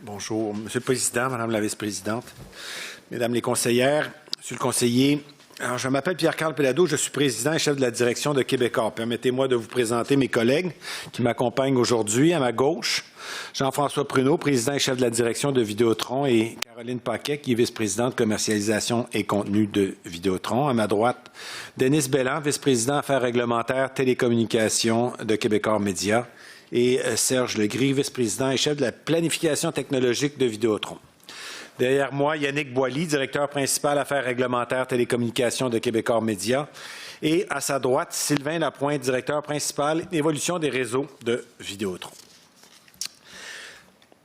Bonjour, Monsieur le Président, Madame la Vice-présidente, Mesdames les conseillères, Monsieur le conseiller. Alors, je m'appelle Pierre-Carl Péladeau, je suis président et chef de la direction de Québecor. Permettez-moi de vous présenter mes collègues qui m'accompagnent aujourd'hui. À ma gauche, Jean-François Pruneau, président et chef de la direction de Vidéotron, et Caroline Paquet, qui est vice-présidente commercialisation et contenu de Vidéotron. À ma droite, Denis Belland, vice-président affaires réglementaires, télécommunications de Québecor Média, et Serge Legris, vice-président et chef de la planification technologique de Vidéotron. Derrière moi, Yannick Boily, directeur principal affaires réglementaires télécommunications de Québecor Média. Et à sa droite, Sylvain Lapointe, directeur principal évolution des réseaux de Vidéotron.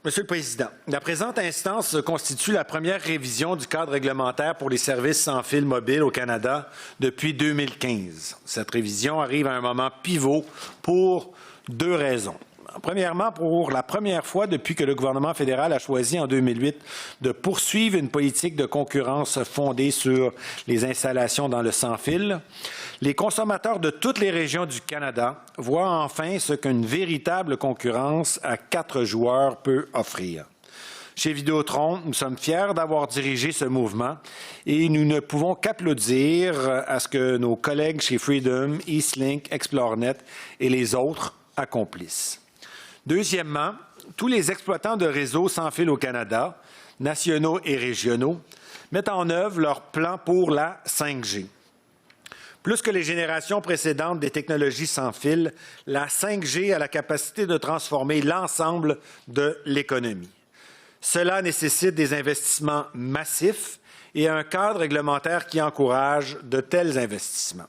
Monsieur le Président, la présente instance constitue la première révision du cadre réglementaire pour les services sans fil mobile au Canada depuis 2015. Cette révision arrive à un moment pivot pour deux raisons. Premièrement, pour la première fois depuis que le gouvernement fédéral a choisi en 2008 de poursuivre une politique de concurrence fondée sur les installations dans le sans-fil, les consommateurs de toutes les régions du Canada voient enfin ce qu'une véritable concurrence à 4 joueurs peut offrir. Chez Vidéotron, nous sommes fiers d'avoir dirigé ce mouvement et nous ne pouvons qu'applaudir à ce que nos collègues chez Freedom, Eastlink, ExploreNet et les autres accomplissent. Deuxièmement, tous les exploitants de réseaux sans fil au Canada, nationaux et régionaux, mettent en œuvre leur plan pour la 5G. Plus que les générations précédentes des technologies sans fil, la 5G a la capacité de transformer l'ensemble de l'économie. Cela nécessite des investissements massifs et un cadre réglementaire qui encourage de tels investissements.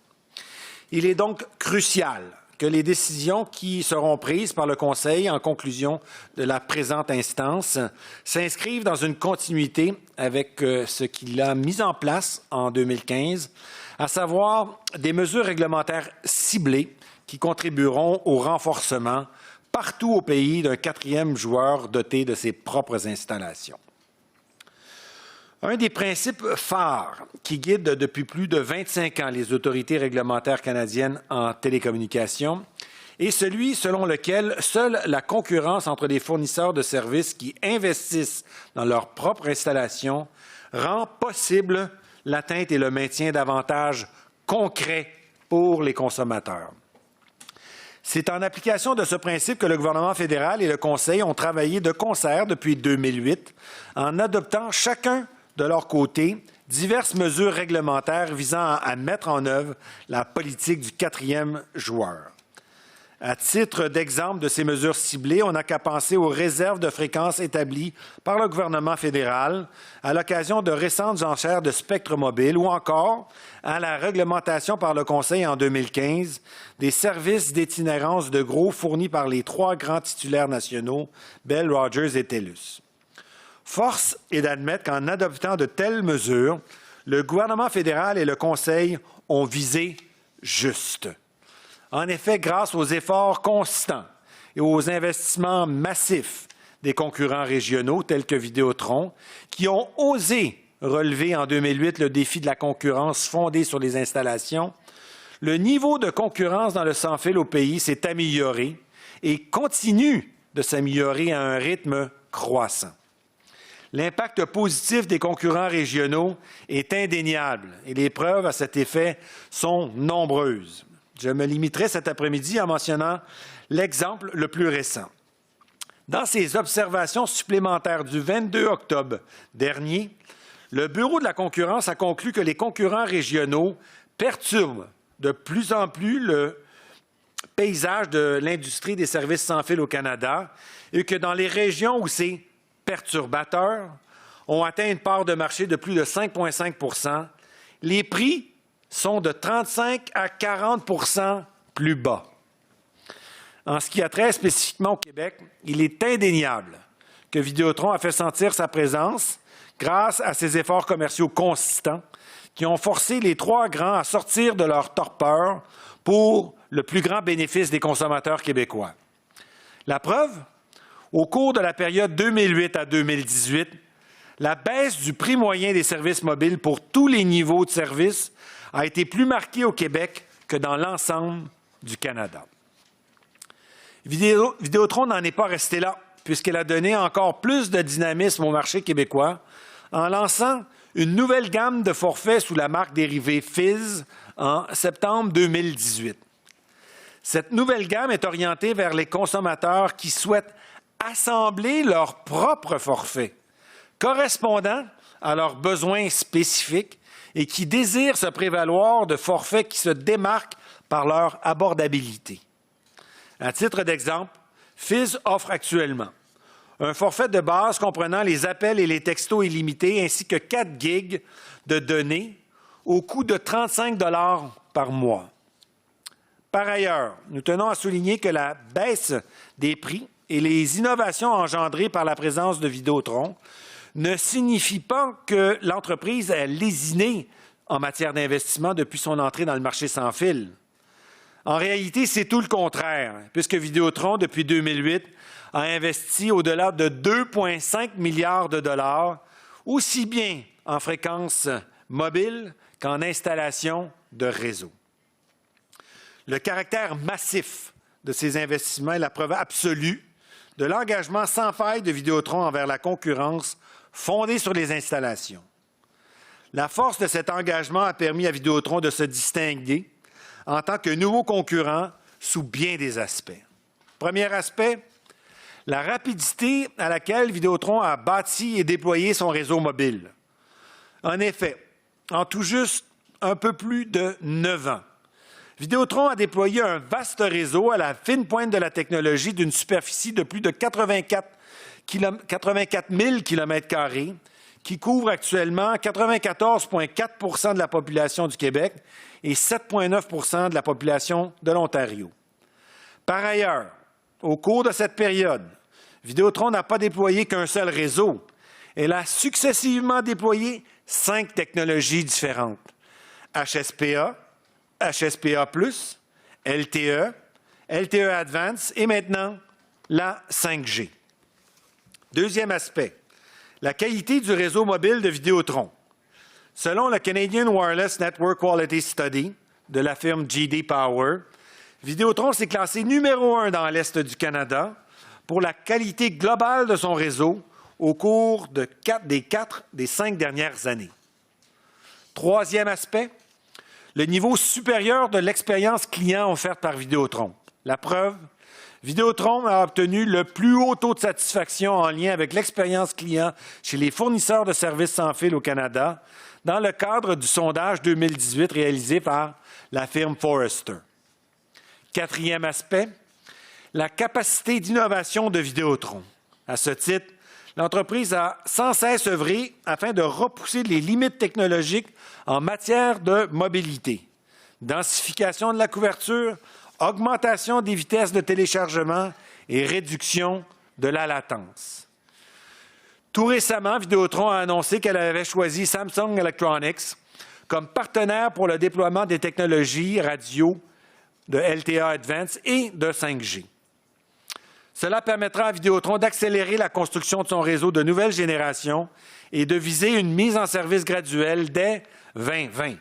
Il est donc crucial que les décisions qui seront prises par le Conseil en conclusion de la présente instance s'inscrivent dans une continuité avec ce qu'il a mis en place en 2015, à savoir des mesures réglementaires ciblées qui contribueront au renforcement partout au pays d'un 4e joueur doté de ses propres installations. Un des principes phares qui guide depuis plus de 25 ans les autorités réglementaires canadiennes en télécommunications est celui selon lequel seule la concurrence entre les fournisseurs de services qui investissent dans leur propre installation rend possible l'atteinte et le maintien d'avantages concrets pour les consommateurs. C'est en application de ce principe que le gouvernement fédéral et le Conseil ont travaillé de concert depuis 2008 en adoptant chacun de leur côté, diverses mesures réglementaires visant à mettre en œuvre la politique du 4e joueur. À titre d'exemple de ces mesures ciblées, on n'a qu'à penser aux réserves de fréquences établies par le gouvernement fédéral à l'occasion de récentes enchères de spectre mobile ou encore à la réglementation par le Conseil en 2015 des services d'itinérance de gros fournis par les 3 grands titulaires nationaux, Bell, Rogers et TELUS. Force est d'admettre qu'en adoptant de telles mesures, le gouvernement fédéral et le Conseil ont visé juste. En effet, grâce aux efforts constants et aux investissements massifs des concurrents régionaux tels que Vidéotron, qui ont osé relever en 2008 le défi de la concurrence fondée sur les installations, le niveau de concurrence dans le sans-fil au pays s'est amélioré et continue de s'améliorer à un rythme croissant. L'impact positif des concurrents régionaux est indéniable et les preuves à cet effet sont nombreuses. Je me limiterai cet après-midi en mentionnant l'exemple le plus récent. Dans ses observations supplémentaires du 22 octobre dernier, le Bureau de la concurrence a conclu que les concurrents régionaux perturbent de plus en plus le paysage de l'industrie des services sans fil au Canada et que dans les régions où c'est perturbateurs ont atteint une part de marché de plus de 5,5 %. Les prix sont de 35 à 40 % plus bas. En ce qui a trait spécifiquement au Québec, il est indéniable que Vidéotron a fait sentir sa présence grâce à ses efforts commerciaux consistants qui ont forcé les 3 grands à sortir de leur torpeur pour le plus grand bénéfice des consommateurs québécois. La preuve? Au cours de la période 2008 à 2018, la baisse du prix moyen des services mobiles pour tous les niveaux de services a été plus marquée au Québec que dans l'ensemble du Canada. Vidéotron n'en est pas resté là. puisqu'elle a donné encore plus de dynamisme au marché québécois en lançant une nouvelle gamme de forfaits sous la marque dérivée Fizz en septembre 2018. Cette nouvelle gamme est orientée vers les consommateurs qui souhaitent assembler leur propre forfait, correspondant à leurs besoins spécifiques et qui désirent se prévaloir de forfaits qui se démarquent par leur abordabilité. À titre d'exemple, Fizz offre actuellement un forfait de base comprenant les appels et les textos illimités ainsi que 4 gigs de données au coût de 35 $ par mois. Par ailleurs, nous tenons à souligner que la baisse des prix et les innovations engendrées par la présence de Vidéotron ne signifient pas que l'entreprise a lésiné en matière d'investissement depuis son entrée dans le marché sans fil. En réalité, c'est tout le contraire, puisque Vidéotron, depuis 2008, a investi au-delà de 2,5 milliards de dollars, aussi bien en fréquences mobiles qu'en installation de réseau. Le caractère massif de ces investissements est la preuve absolue de l'engagement sans faille de Vidéotron envers la concurrence fondée sur les installations. La force de cet engagement a permis à Vidéotron de se distinguer en tant que nouveau concurrent sous bien des aspects. Premier aspect, la rapidité à laquelle Vidéotron a bâti et déployé son réseau mobile. En effet, en tout juste un peu plus de 9 ans, Vidéotron a déployé un vaste réseau à la fine pointe de la technologie d'une superficie de plus de 84 000 km² qui couvre actuellement 94,4 % de la population du Québec et 7,9 % de la population de l'Ontario. Par ailleurs, au cours de cette période, Vidéotron n'a pas déployé qu'un seul réseau. Elle a successivement déployé 5 technologies différentes. HSPA, HSPA+, LTE, LTE Advanced et maintenant la 5G. Deuxième aspect, la qualité du réseau mobile de Vidéotron. Selon le Canadian Wireless Network Quality Study de la firme GD Power, Vidéotron s'est classé numéro 1 dans l'Est du Canada pour la qualité globale de son réseau au cours des 5 dernières années. Troisième aspect, le niveau supérieur de l'expérience client offerte par Vidéotron. La preuve, Vidéotron a obtenu le plus haut taux de satisfaction en lien avec l'expérience client chez les fournisseurs de services sans fil au Canada dans le cadre du sondage 2018 réalisé par la firme Forrester. Quatrième aspect, la capacité d'innovation de Vidéotron. À ce titre, l'entreprise a sans cesse œuvré afin de repousser les limites technologiques en matière de mobilité, densification de la couverture, augmentation des vitesses de téléchargement et réduction de la latence. Tout récemment, Vidéotron a annoncé qu'elle avait choisi Samsung Electronics comme partenaire pour le déploiement des technologies radio de LTE Advanced et de 5G. Cela permettra à Vidéotron d'accélérer la construction de son réseau de nouvelle génération et de viser une mise en service graduelle dès 2020.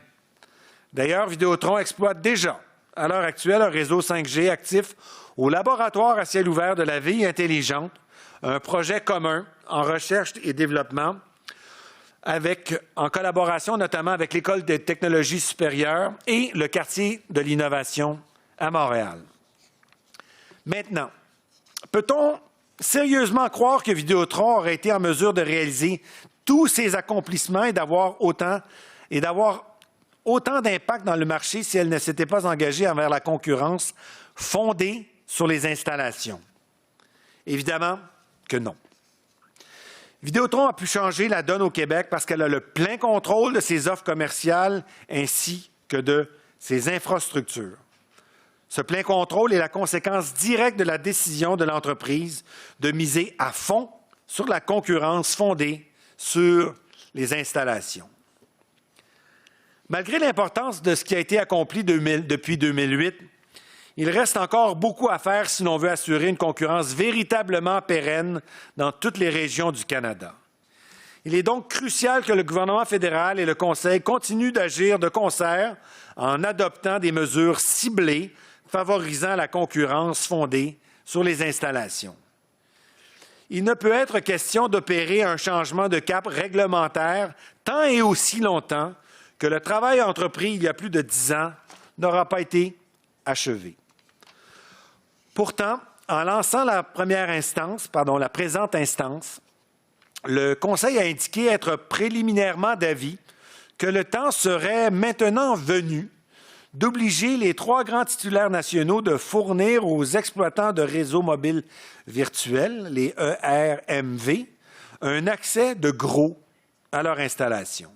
D'ailleurs, Vidéotron exploite déjà, à l'heure actuelle, un réseau 5G actif au laboratoire à ciel ouvert de la ville intelligente, un projet commun en recherche et développement en collaboration notamment avec l'École des technologies supérieures et le quartier de l'innovation à Montréal. Maintenant, peut-on sérieusement croire que Vidéotron aurait été en mesure de réaliser tous ces accomplissements et d'avoir autant d'impact dans le marché si elle ne s'était pas engagée envers la concurrence fondée sur les installations? Évidemment que non. Vidéotron a pu changer la donne au Québec parce qu'elle a le plein contrôle de ses offres commerciales ainsi que de ses infrastructures. Ce plein contrôle est la conséquence directe de la décision de l'entreprise de miser à fond sur la concurrence fondée sur les installations. Malgré l'importance de ce qui a été accompli depuis 2008, il reste encore beaucoup à faire si l'on veut assurer une concurrence véritablement pérenne dans toutes les régions du Canada. Il est donc crucial que le gouvernement fédéral et le Conseil continuent d'agir de concert en adoptant des mesures ciblées favorisant la concurrence fondée sur les installations. il ne peut être question d'opérer un changement de cap réglementaire tant et aussi longtemps que le travail entrepris il y a plus de 10 ans n'aura pas été achevé. Pourtant, en lançant la présente instance, le Conseil a indiqué être préliminairement d'avis que le temps serait maintenant venu d'obliger les 3 grands titulaires nationaux de fournir aux exploitants de réseaux mobiles virtuels, les ERMV, un accès de gros à leur installation.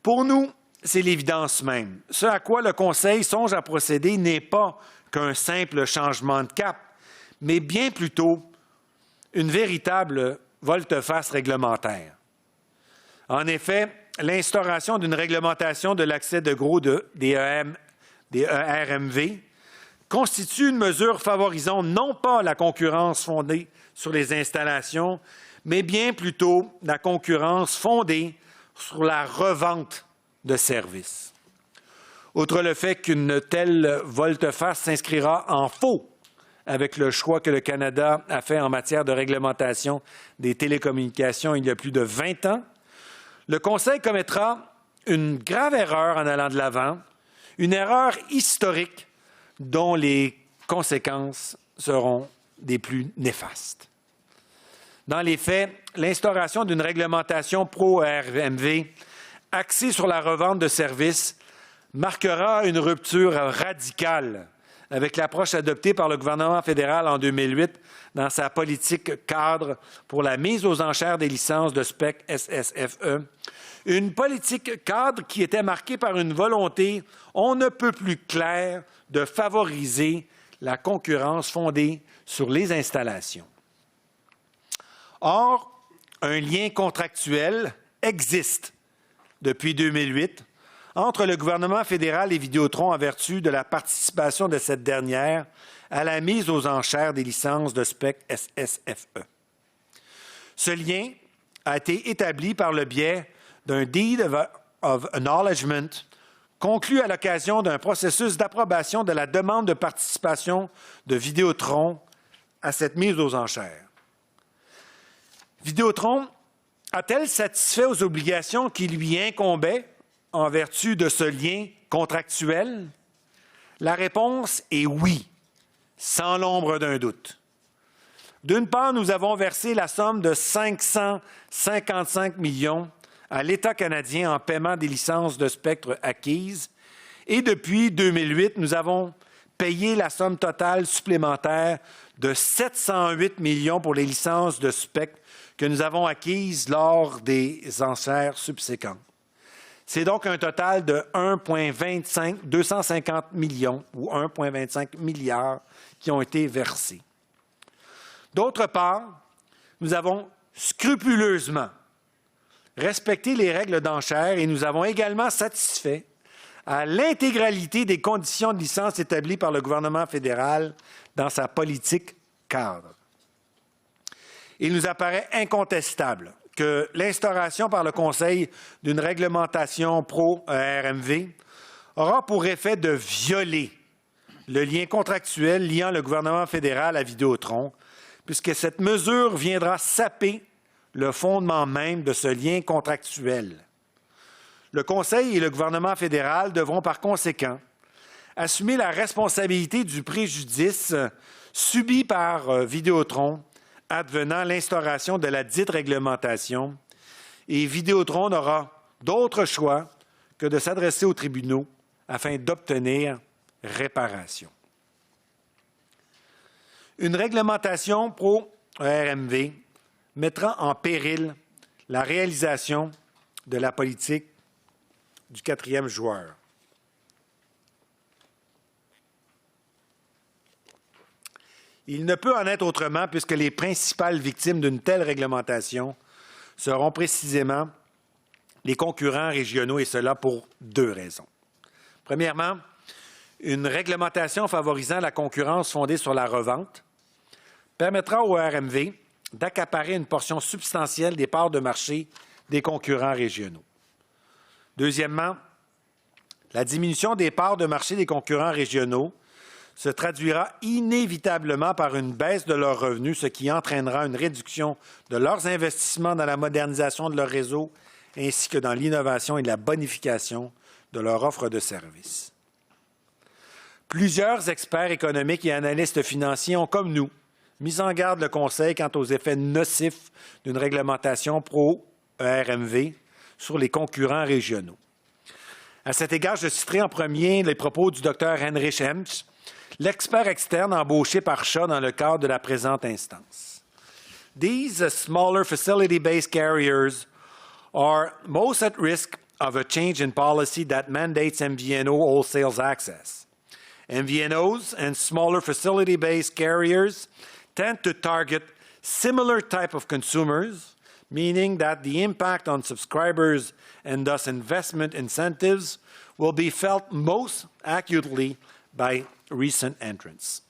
Pour nous, c'est l'évidence même. Ce à quoi le Conseil songe à procéder n'est pas qu'un simple changement de cap, mais bien plutôt une véritable volte-face réglementaire. En effet, l'instauration d'une réglementation de l'accès de gros des ERMV constitue une mesure favorisant non pas la concurrence fondée sur les installations, mais bien plutôt la concurrence fondée sur la revente de services. Outre le fait qu'une telle volte-face s'inscrira en faux avec le choix que le Canada a fait en matière de réglementation des télécommunications il y a plus de 20 ans, le Conseil commettra une grave erreur en allant de l'avant, une erreur historique dont les conséquences seront des plus néfastes. Dans les faits, l'instauration d'une réglementation pro-RMV axée sur la revente de services marquera une rupture radicale avec l'approche adoptée par le gouvernement fédéral en 2008 dans sa politique cadre pour la mise aux enchères des licences de spectre SSFE, une politique cadre qui était marquée par une volonté on ne peut plus claire de favoriser la concurrence fondée sur les installations. Or, un lien contractuel existe depuis 2008 entre le gouvernement fédéral et Vidéotron en vertu de la participation de cette dernière à la mise aux enchères des licences de spectre SSFE. Ce lien a été établi par le biais d'un Deed of Acknowledgement conclu à l'occasion d'un processus d'approbation de la demande de participation de Vidéotron à cette mise aux enchères. Vidéotron a-t-elle satisfait aux obligations qui lui incombaient en vertu de ce lien contractuel? La réponse est oui, sans l'ombre d'un doute. D'une part, nous avons versé la somme de 555 millions à l'État canadien en paiement des licences de spectre acquises et depuis 2008, nous avons payé la somme totale supplémentaire de 708 millions pour les licences de spectre que nous avons acquises lors des enchères subséquentes. C'est donc un total de 250 millions ou 1,25 milliard qui ont été versés. D'autre part, nous avons scrupuleusement respecté les règles d'enchères et nous avons également satisfait à l'intégralité des conditions de licence établies par le gouvernement fédéral dans sa politique cadre. Il nous apparaît incontestable que l'instauration par le Conseil d'une réglementation pro-RMV aura pour effet de violer le lien contractuel liant le gouvernement fédéral à Vidéotron, puisque cette mesure viendra saper le fondement même de ce lien contractuel. Le Conseil et le gouvernement fédéral devront par conséquent assumer la responsabilité du préjudice subi par Vidéotron advenant l'instauration de la dite réglementation, et Vidéotron n'aura d'autre choix que de s'adresser aux tribunaux afin d'obtenir réparation. Une réglementation pro-RMV mettra en péril la réalisation de la politique du 4e joueur. Il ne peut en être autrement puisque les principales victimes d'une telle réglementation seront précisément les concurrents régionaux, et cela pour 2 raisons. Premièrement, une réglementation favorisant la concurrence fondée sur la revente permettra au RMV d'accaparer une portion substantielle des parts de marché des concurrents régionaux. Deuxièmement, la diminution des parts de marché des concurrents régionaux se traduira inévitablement par une baisse de leurs revenus, ce qui entraînera une réduction de leurs investissements dans la modernisation de leur réseau ainsi que dans l'innovation et la bonification de leur offre de services. Plusieurs experts économiques et analystes financiers ont, comme nous, mis en garde le Conseil quant aux effets nocifs d'une réglementation pro-ERMV sur les concurrents régionaux. À cet égard, je citerai en premier les propos du Dr Heinrich Hemsch, l'expert externe embauché par Shaw dans le cadre de la présente instance. These smaller facility-based carriers are most at risk of a change in policy that mandates MVNO wholesale access. MVNOs and smaller facility-based carriers tend to target similar type of consumers, meaning that the impact on subscribers and thus investment incentives will be felt most acutely by recent entrants.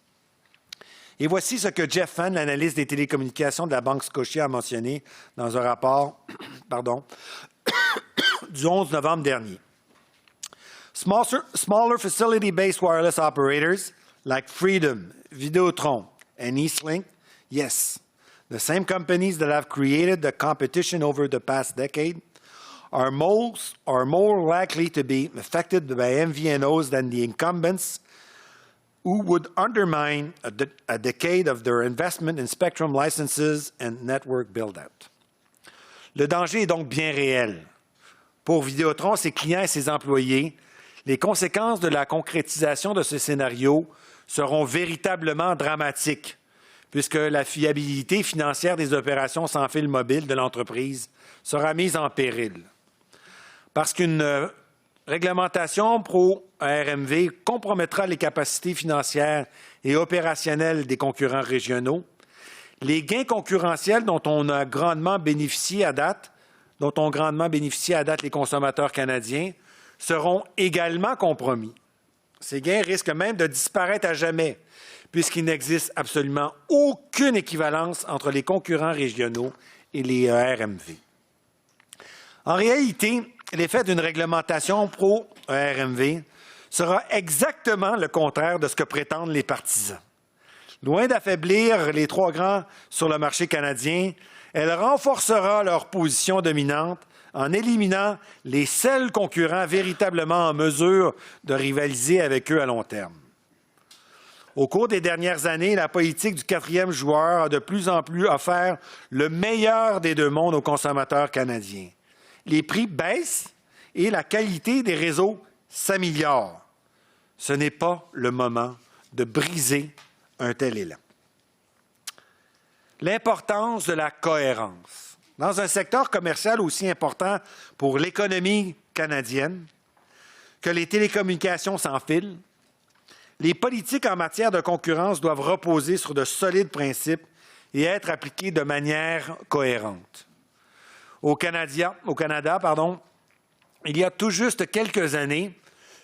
Et voici ce que Jeff Fan, l'analyste des télécommunications de la Banque Scotia, a mentionné dans un rapport du 11 novembre dernier. Smaller facility-based wireless operators like Freedom, Videotron, and Eastlink, yes, the same companies that have created the competition over the past decade, are more likely to be affected by MVNOs than the incumbents who would undermine a decade of their investment in spectrum licenses and network build-out. Le danger est donc bien réel. Pour Vidéotron, ses clients et ses employés, les conséquences de la concrétisation de ce scénario seront véritablement dramatiques, puisque la fiabilité financière des opérations sans fil mobile de l'entreprise sera mise en péril. Parce qu'une réglementation pro-RMV compromettra les capacités financières et opérationnelles des concurrents régionaux, les gains concurrentiels dont ont grandement bénéficié à date les consommateurs canadiens seront également compromis. Ces gains risquent même de disparaître à jamais, puisqu'il n'existe absolument aucune équivalence entre les concurrents régionaux et les RMV. En réalité, l'effet d'une réglementation pro-RMV sera exactement le contraire de ce que prétendent les partisans. Loin d'affaiblir les trois grands sur le marché canadien, elle renforcera leur position dominante en éliminant les seuls concurrents véritablement en mesure de rivaliser avec eux à long terme. Au cours des dernières années, la politique du quatrième joueur a de plus en plus offert le meilleur des deux mondes aux consommateurs canadiens. Les prix baissent et la qualité des réseaux s'améliore. Ce n'est pas le moment de briser un tel élan. L'importance de la cohérence. Dans un secteur commercial aussi important pour l'économie canadienne que les télécommunications sans fil, les politiques en matière de concurrence doivent reposer sur de solides principes et être appliquées de manière cohérente. Au Canada, il y a tout juste quelques années,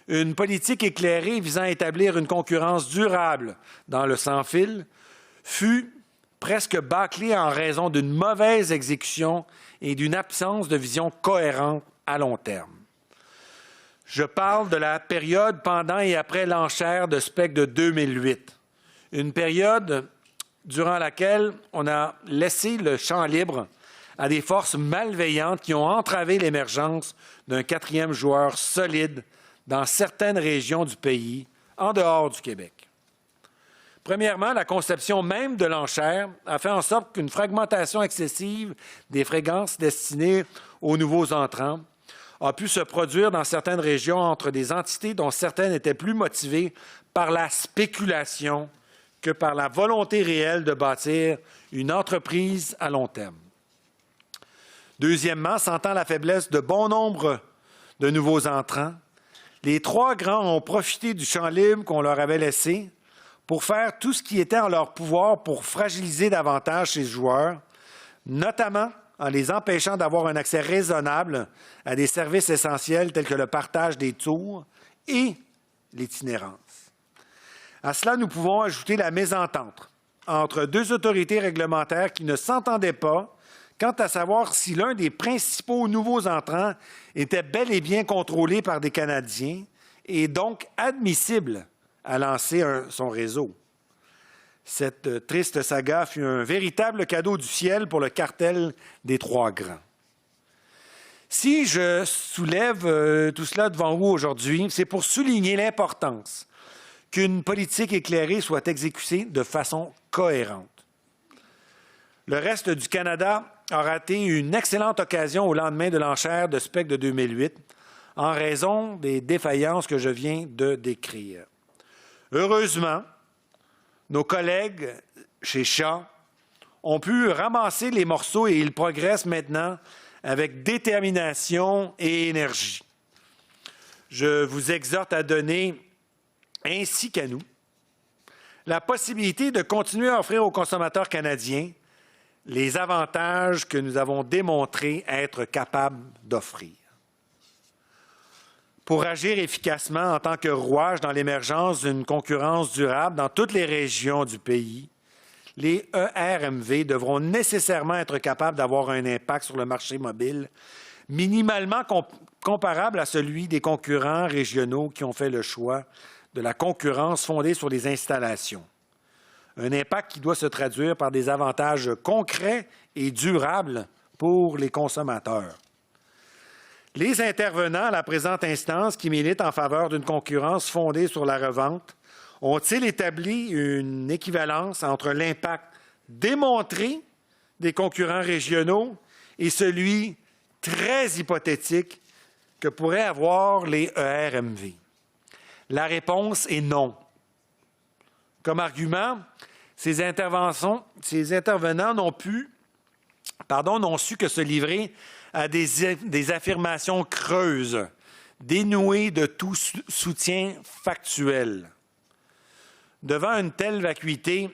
une politique éclairée visant à établir une concurrence durable dans le sans-fil fut presque bâclée en raison d'une mauvaise exécution et d'une absence de vision cohérente à long terme. Je parle de la période pendant et après l'enchère de SPEC de 2008, une période durant laquelle on a laissé le champ libre à des forces malveillantes qui ont entravé l'émergence d'un quatrième joueur solide dans certaines régions du pays, en dehors du Québec. Premièrement, la conception même de l'enchère a fait en sorte qu'une fragmentation excessive des fréquences destinées aux nouveaux entrants a pu se produire dans certaines régions entre des entités dont certaines étaient plus motivées par la spéculation que par la volonté réelle de bâtir une entreprise à long terme. Deuxièmement, sentant la faiblesse de bon nombre de nouveaux entrants, les trois grands ont profité du champ libre qu'on leur avait laissé pour faire tout ce qui était en leur pouvoir pour fragiliser davantage ces joueurs, notamment en les empêchant d'avoir un accès raisonnable à des services essentiels tels que le partage des tours et l'itinérance. À cela, nous pouvons ajouter la mésentente entre deux autorités réglementaires qui ne s'entendaient pas quant à savoir si l'un des principaux nouveaux entrants était bel et bien contrôlé par des Canadiens et donc admissible à lancer son réseau. Cette triste saga fut un véritable cadeau du ciel pour le cartel des Trois Grands. Si je soulève tout cela devant vous aujourd'hui, c'est pour souligner l'importance qu'une politique éclairée soit exécutée de façon cohérente. Le reste du Canada a raté une excellente occasion au lendemain de l'enchère de SPEC de 2008 en raison des défaillances que je viens de décrire. Heureusement, nos collègues chez Shaw ont pu ramasser les morceaux et ils progressent maintenant avec détermination et énergie. Je vous exhorte à donner, ainsi qu'à nous, la possibilité de continuer à offrir aux consommateurs canadiens les avantages que nous avons démontré être capables d'offrir. Pour agir efficacement en tant que rouage dans l'émergence d'une concurrence durable dans toutes les régions du pays, les ERMV devront nécessairement être capables d'avoir un impact sur le marché mobile minimalement comparable à celui des concurrents régionaux qui ont fait le choix de la concurrence fondée sur les installations. Un impact qui doit se traduire par des avantages concrets et durables pour les consommateurs. Les intervenants à la présente instance qui militent en faveur d'une concurrence fondée sur la revente ont-ils établi une équivalence entre l'impact démontré des concurrents régionaux et celui très hypothétique que pourraient avoir les ERMV? La réponse est non. Comme argument, ces intervenants n'ont su que se livrer à des affirmations creuses, dénuées de tout soutien factuel. Devant une telle vacuité,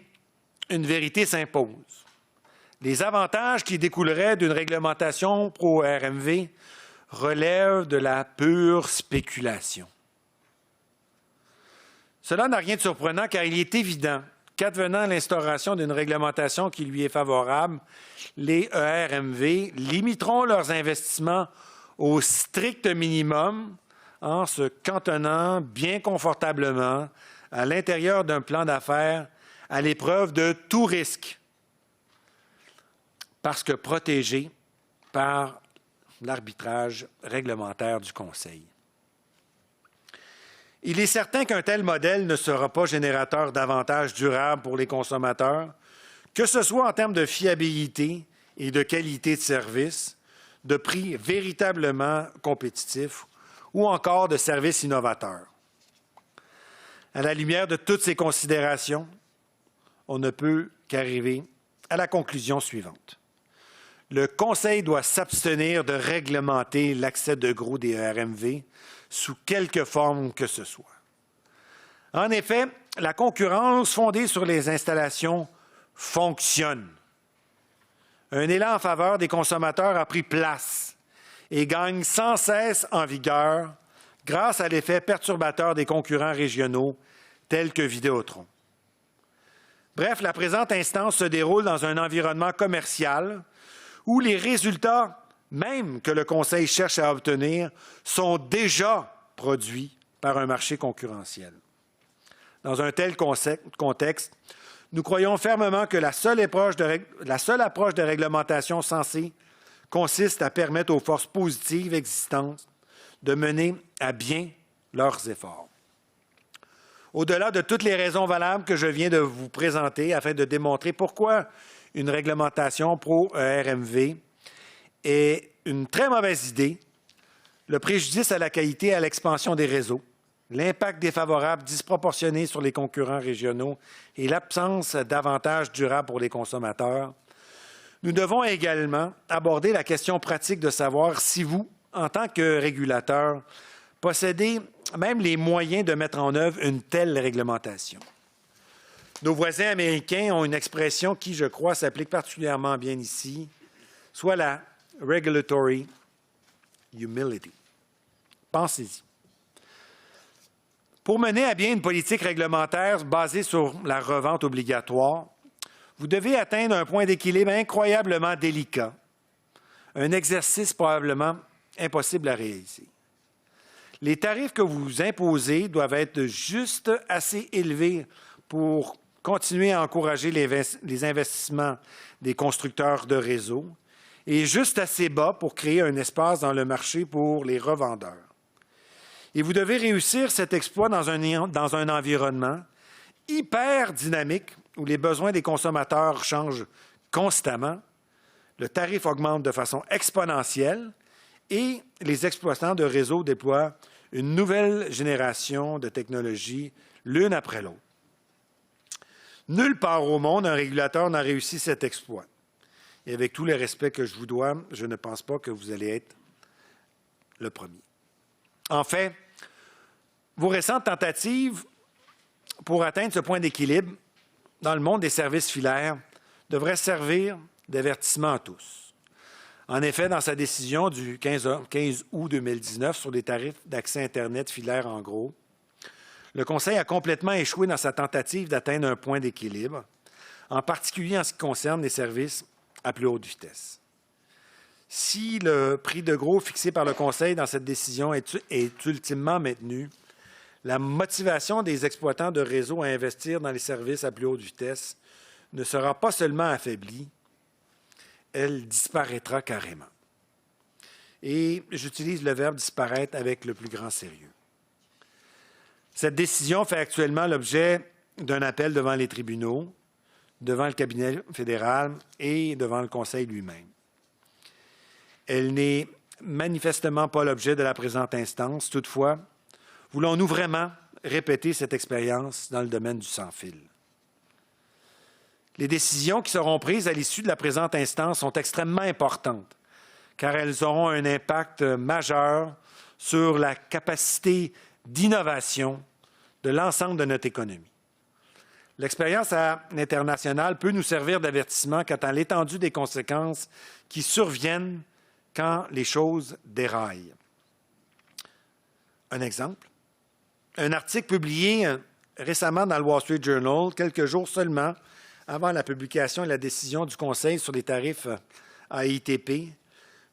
une vérité s'impose. Les avantages qui découleraient d'une réglementation pro-RMV relèvent de la pure spéculation. Cela n'a rien de surprenant car il est évident qu'advenant l'instauration d'une réglementation qui lui est favorable, les ERMV limiteront leurs investissements au strict minimum en se cantonnant bien confortablement à l'intérieur d'un plan d'affaires à l'épreuve de tout risque, parce que protégés par l'arbitrage réglementaire du Conseil. Il est certain qu'un tel modèle ne sera pas générateur d'avantages durables pour les consommateurs, que ce soit en termes de fiabilité et de qualité de service, de prix véritablement compétitifs ou encore de services innovateurs. À la lumière de toutes ces considérations, on ne peut qu'arriver à la conclusion suivante. Le Conseil doit s'abstenir de réglementer l'accès de gros des ERMV sous quelque forme que ce soit. En effet, la concurrence fondée sur les installations fonctionne. Un élan en faveur des consommateurs a pris place et gagne sans cesse en vigueur grâce à l'effet perturbateur des concurrents régionaux tels que Vidéotron. Bref, la présente instance se déroule dans un environnement commercial où les résultats, même que le Conseil cherche à obtenir, sont déjà produits par un marché concurrentiel. Dans un tel contexte, nous croyons fermement que la seule approche de réglementation censée consiste à permettre aux forces positives existantes de mener à bien leurs efforts. Au-delà de toutes les raisons valables que je viens de vous présenter afin de démontrer pourquoi une réglementation pro-RMV est une très mauvaise idée, le préjudice à la qualité et à l'expansion des réseaux, l'impact défavorable disproportionné sur les concurrents régionaux et l'absence d'avantages durables pour les consommateurs, nous devons également aborder la question pratique de savoir si vous, en tant que régulateur, possédez même les moyens de mettre en œuvre une telle réglementation. Nos voisins américains ont une expression qui, je crois, s'applique particulièrement bien ici, soit la « regulatory humility ». Pensez-y. Pour mener à bien une politique réglementaire basée sur la revente obligatoire, vous devez atteindre un point d'équilibre incroyablement délicat, un exercice probablement impossible à réaliser. Les tarifs que vous imposez doivent être juste assez élevés pour continuer à encourager les investissements des constructeurs de réseaux et juste assez bas pour créer un espace dans le marché pour les revendeurs. Et vous devez réussir cet exploit dans un environnement hyper dynamique où les besoins des consommateurs changent constamment, le tarif augmente de façon exponentielle et les exploitants de réseaux déploient une nouvelle génération de technologies l'une après l'autre. Nulle part au monde, un régulateur n'a réussi cet exploit. Et avec tous les respects que je vous dois, je ne pense pas que vous allez être le premier. En fait, vos récentes tentatives pour atteindre ce point d'équilibre dans le monde des services filaires devraient servir d'avertissement à tous. En effet, dans sa décision du 15 août 2019 sur les tarifs d'accès Internet filaire en gros, le Conseil a complètement échoué dans sa tentative d'atteindre un point d'équilibre, en particulier en ce qui concerne les services à plus haute vitesse. Si le prix de gros fixé par le Conseil dans cette décision est ultimement maintenu, la motivation des exploitants de réseaux à investir dans les services à plus haute vitesse ne sera pas seulement affaiblie, elle disparaîtra carrément. Et j'utilise le verbe disparaître avec le plus grand sérieux. Cette décision fait actuellement l'objet d'un appel devant les tribunaux, devant le cabinet fédéral et devant le Conseil lui-même. Elle n'est manifestement pas l'objet de la présente instance. Toutefois, voulons-nous vraiment répéter cette expérience dans le domaine du sans-fil? Les décisions qui seront prises à l'issue de la présente instance sont extrêmement importantes, car elles auront un impact majeur sur la capacité d'innovation de l'ensemble de notre économie. L'expérience à l'international peut nous servir d'avertissement quant à l'étendue des conséquences qui surviennent quand les choses déraillent. Un exemple, un article publié récemment dans le Wall Street Journal, quelques jours seulement avant la publication et la décision du Conseil sur les tarifs à ITP,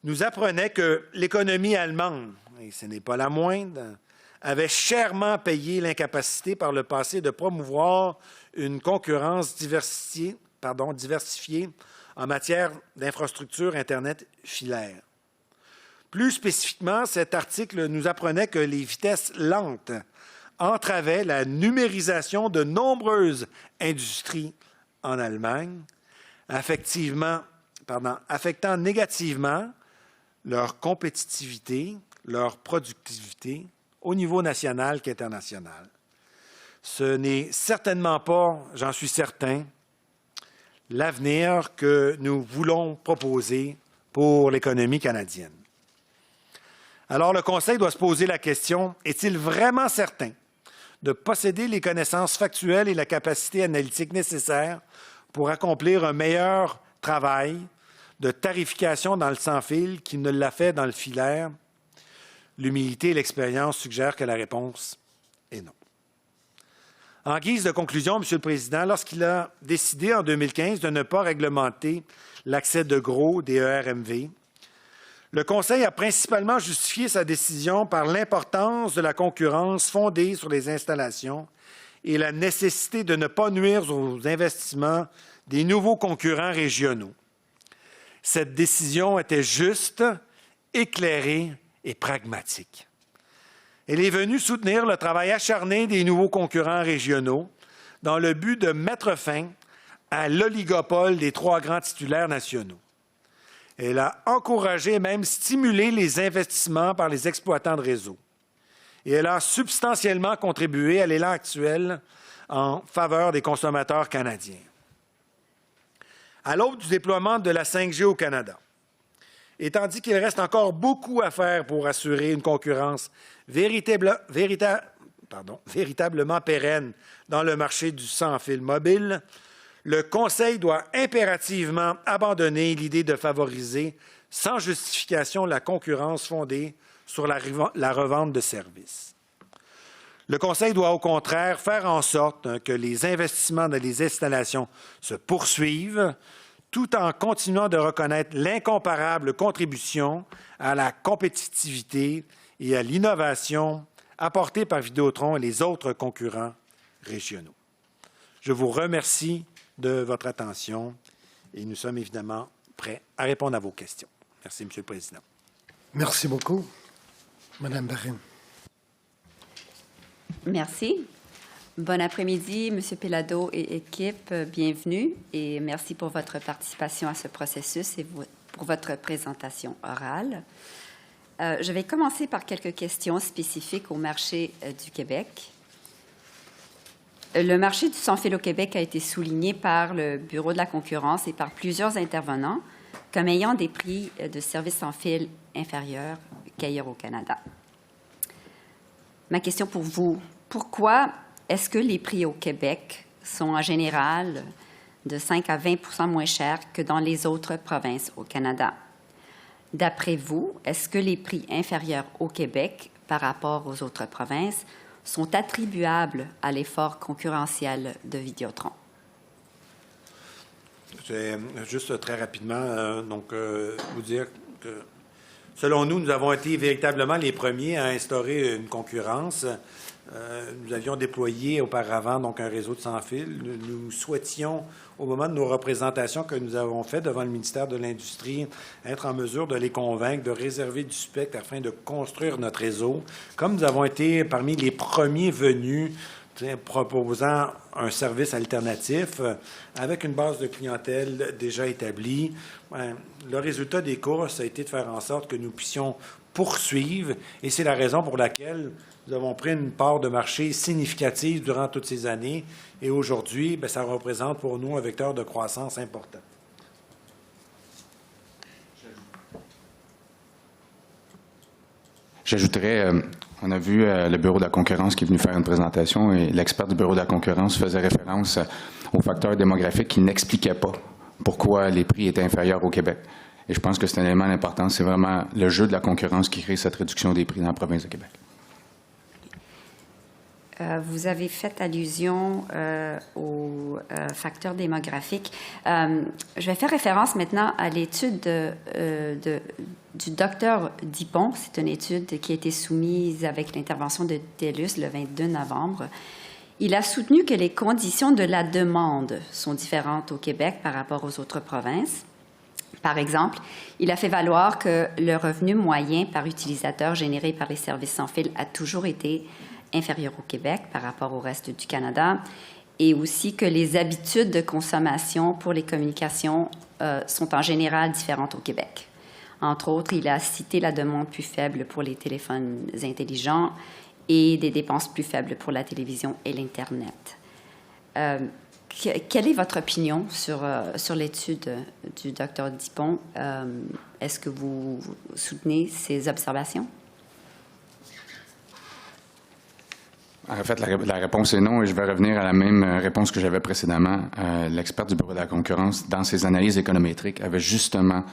nous apprenait que l'économie allemande, et ce n'est pas la moindre, avait chèrement payé l'incapacité par le passé de promouvoir une concurrence diversifiée en matière d'infrastructures Internet filaires. Plus spécifiquement, cet article nous apprenait que les vitesses lentes entravaient la numérisation de nombreuses industries en Allemagne, affectant négativement leur compétitivité, leur productivité, au niveau national qu'international. Ce n'est certainement pas, j'en suis certain, l'avenir que nous voulons proposer pour l'économie canadienne. Alors, le Conseil doit se poser la question, est-il vraiment certain de posséder les connaissances factuelles et la capacité analytique nécessaires pour accomplir un meilleur travail de tarification dans le sans-fil qu'il ne l'a fait dans le filaire? L'humilité et l'expérience suggèrent que la réponse est non. En guise de conclusion, M. le Président, lorsqu'il a décidé en 2015 de ne pas réglementer l'accès de gros des ERMV, le Conseil a principalement justifié sa décision par l'importance de la concurrence fondée sur les installations et la nécessité de ne pas nuire aux investissements des nouveaux concurrents régionaux. Cette décision était juste, éclairée et pragmatique. Elle est venue soutenir le travail acharné des nouveaux concurrents régionaux dans le but de mettre fin à l'oligopole des trois grands titulaires nationaux. Elle a encouragé et même stimulé les investissements par les exploitants de réseau. Et elle a substantiellement contribué à l'élan actuel en faveur des consommateurs canadiens. À l'aube du déploiement de la 5G au Canada, et tandis qu'il reste encore beaucoup à faire pour assurer une concurrence véritablement pérenne dans le marché du sans-fil mobile, le Conseil doit impérativement abandonner l'idée de favoriser sans justification la concurrence fondée sur la revente de services. Le Conseil doit au contraire faire en sorte que les investissements dans les installations se poursuivent, tout en continuant de reconnaître l'incomparable contribution à la compétitivité et à l'innovation apportée par Vidéotron et les autres concurrents régionaux. Je vous remercie de votre attention et nous sommes évidemment prêts à répondre à vos questions. Merci, M. le Président. Merci beaucoup. Madame Barine. Merci. Bon après-midi, M. Pellado et équipe. Bienvenue et merci pour votre participation à ce processus et pour votre présentation orale. Je vais commencer par quelques questions spécifiques au marché du Québec. Le marché du sans-fil au Québec a été souligné par le Bureau de la concurrence et par plusieurs intervenants comme ayant des prix de services sans fil inférieurs qu'ailleurs au Canada. Ma question pour vous, pourquoi est-ce que les prix au Québec sont en général de 5 à 20 % moins chers que dans les autres provinces au Canada? D'après vous, est-ce que les prix inférieurs au Québec par rapport aux autres provinces sont attribuables à l'effort concurrentiel de Vidéotron? Je vais juste très rapidement vous dire que, selon nous, nous avons été véritablement les premiers à instaurer une concurrence. Nous avions déployé auparavant un réseau de sans-fil. Nous souhaitions, au moment de nos représentations que nous avons faites devant le ministère de l'Industrie, être en mesure de les convaincre de réserver du spectre afin de construire notre réseau. Comme nous avons été parmi les premiers venus proposant un service alternatif avec une base de clientèle déjà établie, le résultat des courses a été de faire en sorte que nous puissions poursuivre, et c'est la raison pour laquelle nous avons pris une part de marché significative durant toutes ces années, et aujourd'hui, ça représente pour nous un vecteur de croissance important. J'ajouterais, on a vu le Bureau de la concurrence qui est venu faire une présentation et l'expert du Bureau de la concurrence faisait référence aux facteurs démographiques qui n'expliquaient pas pourquoi les prix étaient inférieurs au Québec. Et je pense que c'est un élément important, c'est vraiment le jeu de la concurrence qui crée cette réduction des prix dans la province de Québec. Vous avez fait allusion aux facteurs démographiques. Je vais faire référence maintenant à l'étude du docteur Dipon. C'est une étude qui a été soumise avec l'intervention de TELUS le 22 novembre. Il a soutenu que les conditions de la demande sont différentes au Québec par rapport aux autres provinces. Par exemple, il a fait valoir que le revenu moyen par utilisateur généré par les services sans fil a toujours été inférieur au Québec par rapport au reste du Canada et aussi que les habitudes de consommation pour les communications sont en général différentes au Québec. Entre autres, il a cité la demande plus faible pour les téléphones intelligents et des dépenses plus faibles pour la télévision et l'Internet. Quelle est votre opinion sur l'étude du Dr Dipon? Est-ce que vous soutenez ces observations? En fait, la réponse est non, et je vais revenir à la même réponse que j'avais précédemment. L'expert du Bureau de la concurrence, dans ses analyses économétriques, avait justement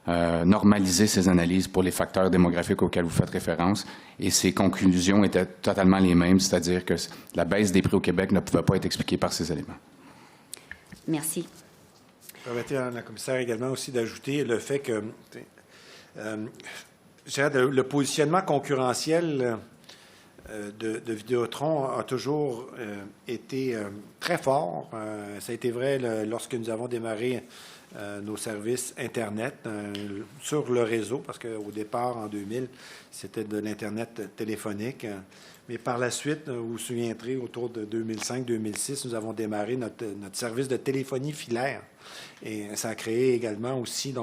normalisé ses analyses pour les facteurs démographiques auxquels vous faites référence, et ses conclusions étaient totalement les mêmes, c'est-à-dire que la baisse des prix au Québec ne pouvait pas être expliquée par ces éléments. Merci. Permettez à la commissaire également aussi d'ajouter le fait que le positionnement concurrentiel de Vidéotron a toujours été très fort. Ça a été vrai lorsque nous avons démarré nos services Internet sur le réseau, parce qu'au départ, en 2000, c'était de l'Internet téléphonique. Mais par la suite, vous vous souviendrez, autour de 2005-2006, nous avons démarré notre service de téléphonie filaire. Et ça a créé également aussi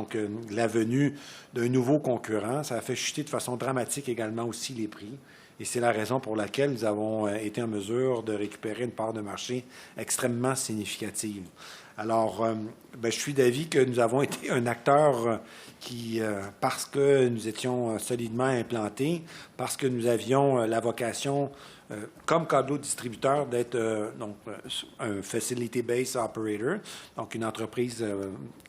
la venue d'un nouveau concurrent. Ça a fait chuter de façon dramatique également aussi les prix. Et c'est la raison pour laquelle nous avons été en mesure de récupérer une part de marché extrêmement significative. Alors, je suis d'avis que nous avons été un acteur qui, parce que nous étions solidement implantés, parce que nous avions la vocation, comme câbleau distributeur, d'être un Facility-Based Operator, donc une entreprise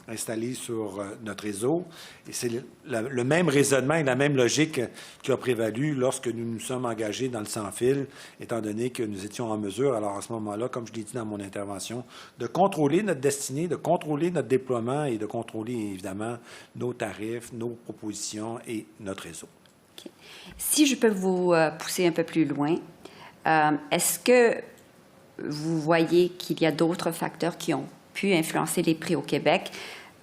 installée sur notre réseau. Et c'est le même raisonnement et la même logique qui a prévalu lorsque nous nous sommes engagés dans le sans-fil, étant donné que nous étions en mesure, alors à ce moment-là, comme je l'ai dit dans mon intervention, de contrôler notre destinée, de contrôler notre déploiement et de contrôler, évidemment, nos tarifs, nos propositions et notre réseau. OK. Si je peux vous pousser un peu plus loin, est-ce que vous voyez qu'il y a d'autres facteurs qui ont pu influencer les prix au Québec?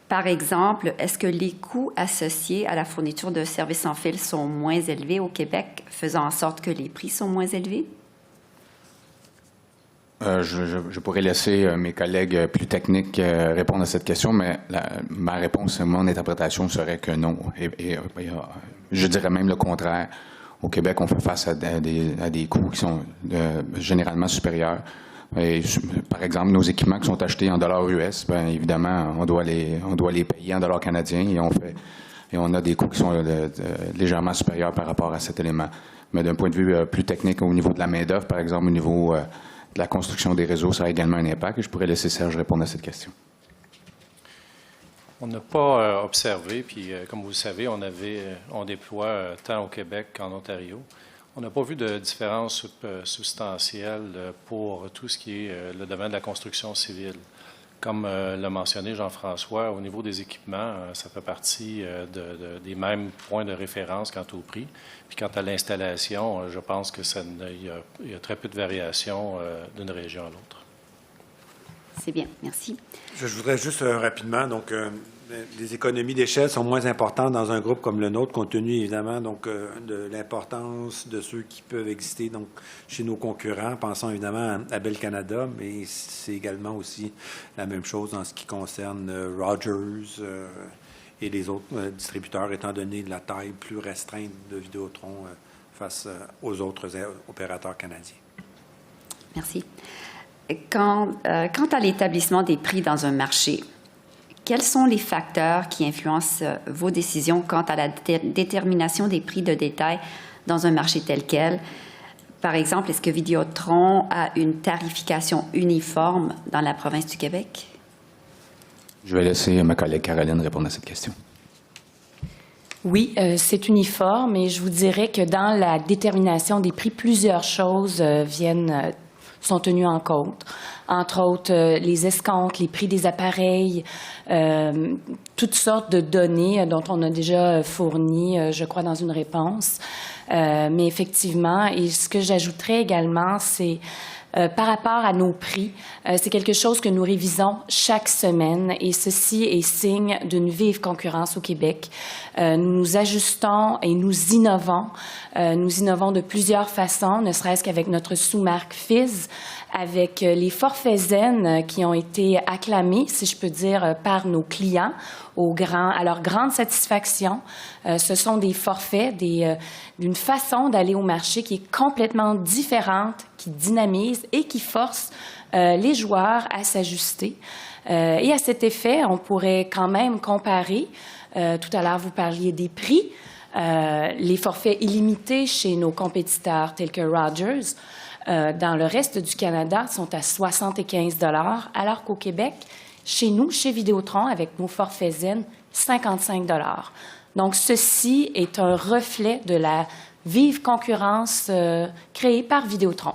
Par exemple, est-ce que les coûts associés à la fourniture de services sans fil sont moins élevés au Québec, faisant en sorte que les prix sont moins élevés? Je pourrais laisser mes collègues plus techniques répondre à cette question, mais ma réponse, mon interprétation serait que non. Et je dirais même le contraire. Au Québec, on fait face à des coûts qui sont généralement supérieurs. Et, par exemple, nos équipements qui sont achetés en dollars US, bien évidemment, on doit les payer en dollars canadiens et on a des coûts qui sont légèrement supérieurs par rapport à cet élément. Mais d'un point de vue plus technique, au niveau de la main-d'œuvre, par exemple, au niveau de la construction des réseaux, ça a également un impact. Et je pourrais laisser Serge répondre à cette question. On n'a pas observé, puis comme vous le savez, on déploie tant au Québec qu'en Ontario. On n'a pas vu de différence substantielle pour tout ce qui est le domaine de la construction civile. Comme l'a mentionné Jean-François, au niveau des équipements, ça fait partie des mêmes points de référence quant au prix. Puis quant à l'installation, je pense que il y a très peu de variation d'une région à l'autre. C'est bien, merci. Je voudrais juste rapidement, donc, les économies d'échelle sont moins importantes dans un groupe comme le nôtre, compte tenu évidemment donc, de l'importance de ceux qui peuvent exister donc, chez nos concurrents. Pensons évidemment à Bell Canada, mais c'est également aussi la même chose en ce qui concerne Rogers et les autres distributeurs, étant donné la taille plus restreinte de Vidéotron face aux autres opérateurs canadiens. Merci. Quant à l'établissement des prix dans un marché, quels sont les facteurs qui influencent vos décisions quant à la détermination des prix de détail dans un marché tel quel? Par exemple, est-ce que Vidéotron a une tarification uniforme dans la province du Québec? Je vais laisser ma collègue Caroline répondre à cette question. Oui, c'est uniforme et je vous dirais que dans la détermination des prix, plusieurs choses sont tenues en compte. Entre autres, les escomptes, les prix des appareils, toutes sortes de données dont on a déjà fourni, je crois, dans une réponse. Mais effectivement, et ce que j'ajouterais également, c'est par rapport à nos prix, c'est quelque chose que nous révisons chaque semaine et ceci est signe d'une vive concurrence au Québec. Nous nous ajustons et nous innovons. Nous innovons de plusieurs façons, ne serait-ce qu'avec notre sous-marque Fizz, avec les forfaits Zen qui ont été acclamés, si je peux dire, par nos clients à leur grande satisfaction. Ce sont des forfaits, d'une façon d'aller au marché qui est complètement différente, qui dynamise et qui force les joueurs à s'ajuster. Et à cet effet, on pourrait quand même comparer, tout à l'heure vous parliez des prix, les forfaits illimités chez nos compétiteurs tels que Rogers, dans le reste du Canada, sont à 75 $, alors qu'au Québec, chez nous, chez Vidéotron, avec nos forfaits Zen, 55 $. Donc, ceci est un reflet de la vive concurrence créée par Vidéotron.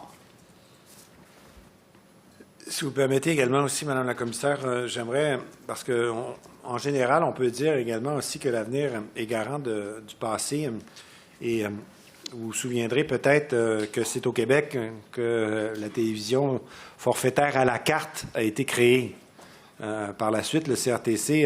Si vous permettez également aussi, Madame la Commissaire, j'aimerais, parce qu'en général, on peut dire également aussi que l'avenir est garant du passé. Et vous vous souviendrez peut-être que c'est au Québec que la télévision forfaitaire à la carte a été créée. Par la suite, le CRTC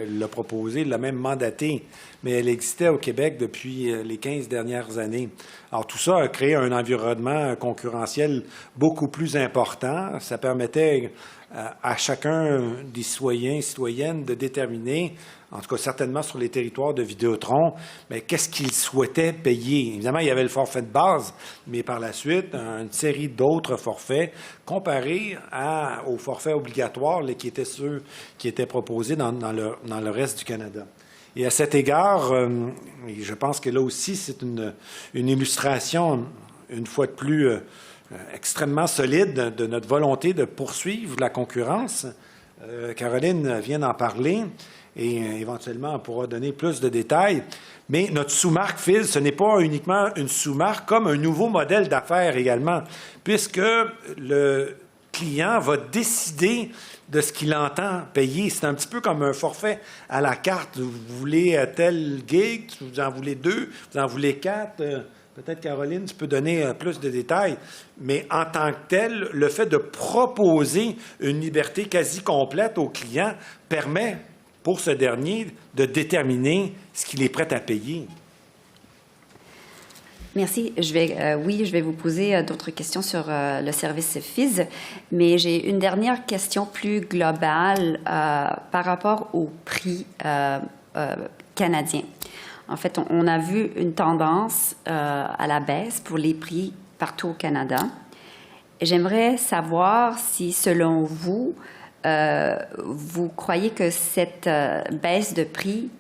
l'a proposé, l'a même mandaté, mais elle existait au Québec depuis les 15 dernières années. Alors, tout ça a créé un environnement concurrentiel beaucoup plus important. Ça permettait à chacun des citoyens et citoyennes de déterminer, en tout cas certainement sur les territoires de Vidéotron, mais qu'est-ce qu'ils souhaitaient payer. Évidemment, il y avait le forfait de base, mais par la suite, une série d'autres forfaits comparés aux forfaits obligatoires qui étaient ceux qui étaient proposés dans le reste du Canada. Et à cet égard, je pense que là aussi, c'est une illustration, une fois de plus, extrêmement solide de notre volonté de poursuivre la concurrence. Caroline vient d'en parler et éventuellement on pourra donner plus de détails. Mais notre sous-marque Fizz, ce n'est pas uniquement une sous-marque, comme un nouveau modèle d'affaires également, puisque le client va décider de ce qu'il entend payer. C'est un petit peu comme un forfait à la carte. Vous voulez tel gig, vous en voulez 2, vous en voulez 4. Peut-être, Caroline, tu peux donner plus de détails. Mais en tant que tel, le fait de proposer une liberté quasi complète au client permet, pour ce dernier, de déterminer ce qu'il est prêt à payer. Merci. Je vais vous poser d'autres questions sur le service FIS, mais j'ai une dernière question plus globale par rapport au prix canadien. En fait, on a vu une tendance à la baisse pour les prix partout au Canada. J'aimerais savoir si, selon vous, vous croyez que cette baisse de prix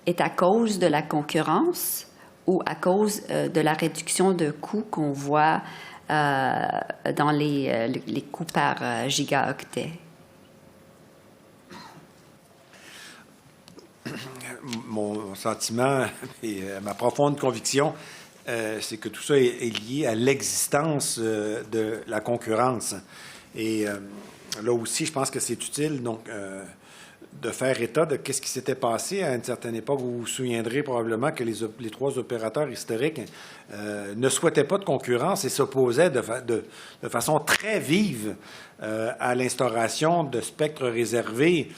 est à cause de la concurrence ou à cause de la réduction de coûts qu'on voit dans les coûts par gigaoctet? Mon sentiment et ma profonde conviction, c'est que tout ça est lié à l'existence de la concurrence. Et là aussi, je pense que c'est utile donc, de faire état de ce qui s'était passé à une certaine époque. Vous vous souviendrez probablement que les 3 opérateurs historiques ne souhaitaient pas de concurrence et s'opposaient de façon très vive à l'instauration de spectres réservés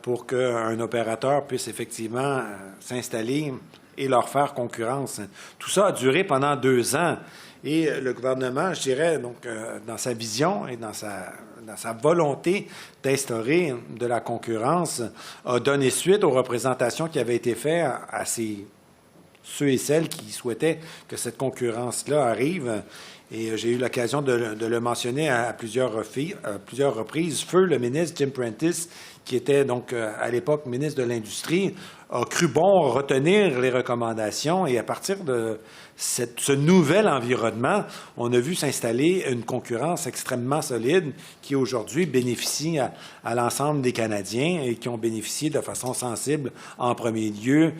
pour qu'un opérateur puisse effectivement s'installer et leur faire concurrence. Tout ça a duré pendant 2 ans. Et le gouvernement, je dirais, donc, dans sa vision et dans sa volonté d'instaurer de la concurrence, a donné suite aux représentations qui avaient été faites à ceux et celles qui souhaitaient que cette concurrence-là arrive. Et j'ai eu l'occasion de le mentionner à plusieurs reprises. Feu, le ministre Jim Prentice, qui était donc à l'époque ministre de l'Industrie, a cru bon retenir les recommandations et à partir de ce nouvel environnement, on a vu s'installer une concurrence extrêmement solide qui aujourd'hui bénéficie à l'ensemble des Canadiens et qui ont bénéficié de façon sensible en premier lieu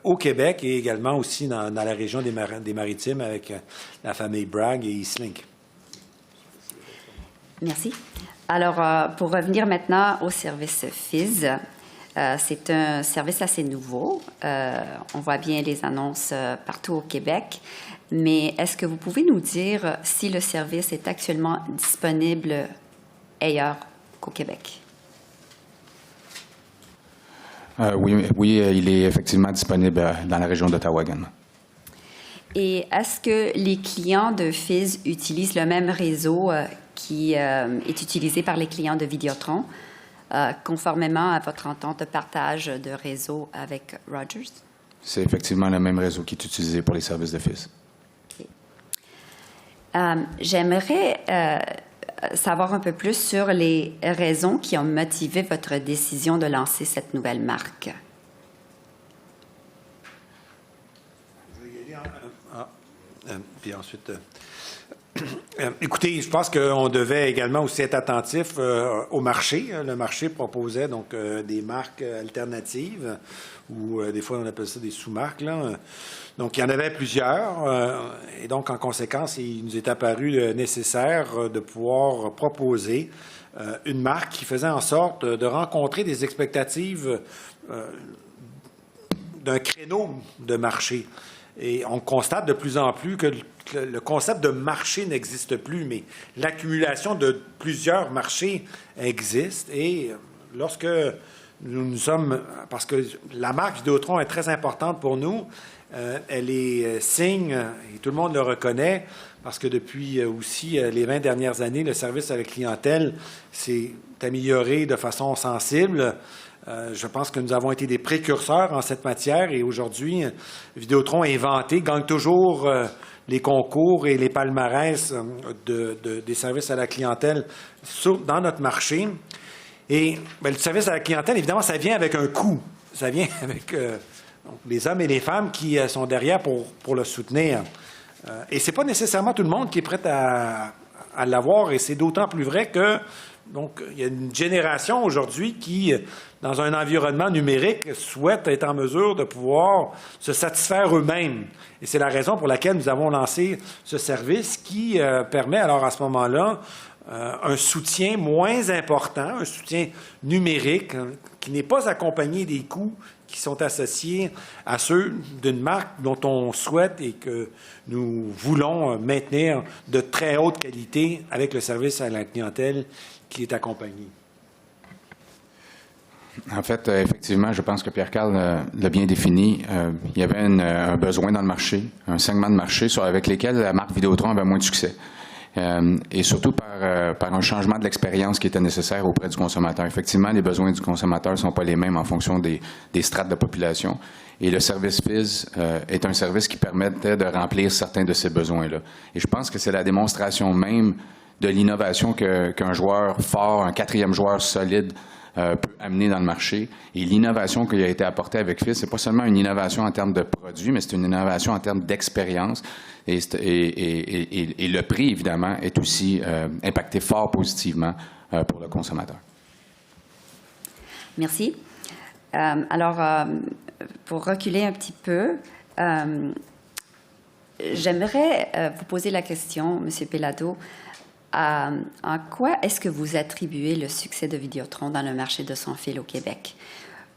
au Québec et également aussi dans la région des Maritimes avec la famille Bragg et Eastlink. Merci. Alors, pour revenir maintenant au service FIS, c'est un service assez nouveau. On voit bien les annonces partout au Québec. Mais est-ce que vous pouvez nous dire si le service est actuellement disponible ailleurs qu'au Québec? Oui, il est effectivement disponible dans la région d'Ottawa également. Et est-ce que les clients de FIS utilisent le même réseau qui est utilisé par les clients de Vidéotron, conformément à votre entente de partage de réseau avec Rogers? C'est effectivement le même réseau qui est utilisé pour les services de FIS. Okay. J'aimerais savoir un peu plus sur les raisons qui ont motivé votre décision de lancer cette nouvelle marque. Je vais y aller puis ensuite... écoutez, je pense qu'on devait également aussi être attentif au marché. Le marché proposait donc des marques alternatives, ou des fois on appelle ça des sous-marques, là. Donc, il y en avait plusieurs. Et donc, en conséquence, il nous est apparu nécessaire de pouvoir proposer une marque qui faisait en sorte de rencontrer des expectatives d'un créneau de marché. Et on constate de plus en plus que le concept de marché n'existe plus, mais l'accumulation de plusieurs marchés existe. Et lorsque nous sommes... Parce que la marque Vidéotron est très importante pour nous, elle est signe, et tout le monde le reconnaît, parce que depuis aussi les 20 dernières années, le service à la clientèle s'est amélioré de façon sensible. Je pense que nous avons été des précurseurs en cette matière et aujourd'hui, Vidéotron est vanté, gagne toujours les concours et les palmarès des services à la clientèle dans notre marché. Et bien, le service à la clientèle, évidemment, ça vient avec un coût. Ça vient avec donc, les hommes et les femmes qui sont derrière pour le soutenir. Et ce n'est pas nécessairement tout le monde qui est prêt à l'avoir et c'est d'autant plus vrai que donc, il y a une génération aujourd'hui qui, dans un environnement numérique, souhaite être en mesure de pouvoir se satisfaire eux-mêmes. Et c'est la raison pour laquelle nous avons lancé ce service qui permet, alors à ce moment-là, un soutien moins important, un soutien numérique, qui n'est pas accompagné des coûts qui sont associés à ceux d'une marque dont on souhaite et que nous voulons maintenir de très haute qualité avec le service à la clientèle qui est accompagné. En fait, effectivement, je pense que Pierre-Carl l'a bien défini. Il y avait un besoin dans le marché, un segment de marché avec lesquels la marque Vidéotron avait moins de succès. Et surtout par un changement de l'expérience qui était nécessaire auprès du consommateur. Effectivement, les besoins du consommateur ne sont pas les mêmes en fonction des strates de population. Et le service FIS est un service qui permettait de remplir certains de ces besoins-là. Et je pense que c'est la démonstration même de l'innovation qu'un joueur fort, un quatrième joueur solide, peut amener dans le marché. Et l'innovation qui a été apportée avec FIS, c'est pas seulement une innovation en termes de produits, mais c'est une innovation en termes d'expérience. Et le prix, évidemment, est aussi impacté fort positivement pour le consommateur. Merci. Alors, pour reculer un petit peu, j'aimerais vous poser la question, M. Pellado, en quoi est-ce que vous attribuez le succès de Vidéotron dans le marché de sans fil au Québec?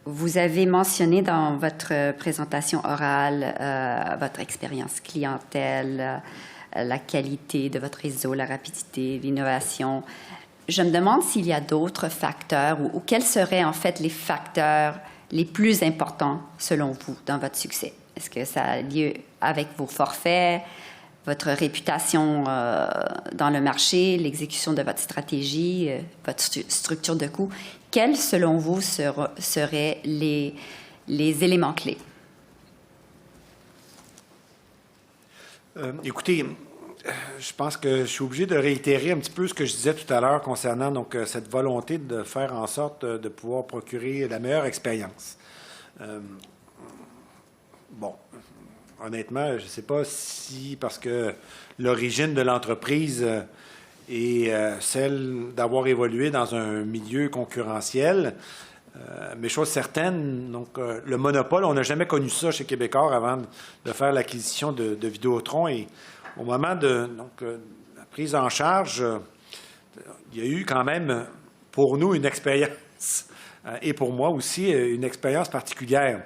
Vous avez mentionné dans votre présentation orale votre expérience clientèle, la qualité de votre réseau, la rapidité, l'innovation. Je me demande s'il y a d'autres facteurs ou quels seraient en fait les facteurs les plus importants selon vous dans votre succès. Est-ce que ça a lieu avec vos forfaits, votre réputation dans le marché, l'exécution de votre stratégie, votre structure de coût? Quels, selon vous, seraient les éléments clés? Écoutez, je pense que je suis obligé de réitérer un petit peu ce que je disais tout à l'heure concernant donc, cette volonté de faire en sorte de pouvoir procurer la meilleure expérience. Bon, honnêtement, je ne sais pas si, parce que l'origine de l'entreprise est celle d'avoir évolué dans un milieu concurrentiel, mais chose certaine, donc le monopole, on n'a jamais connu ça chez Québécois avant de faire l'acquisition de Vidéotron. Et au moment de la prise en charge, il y a eu quand même pour nous une expérience, et pour moi aussi, une expérience particulière,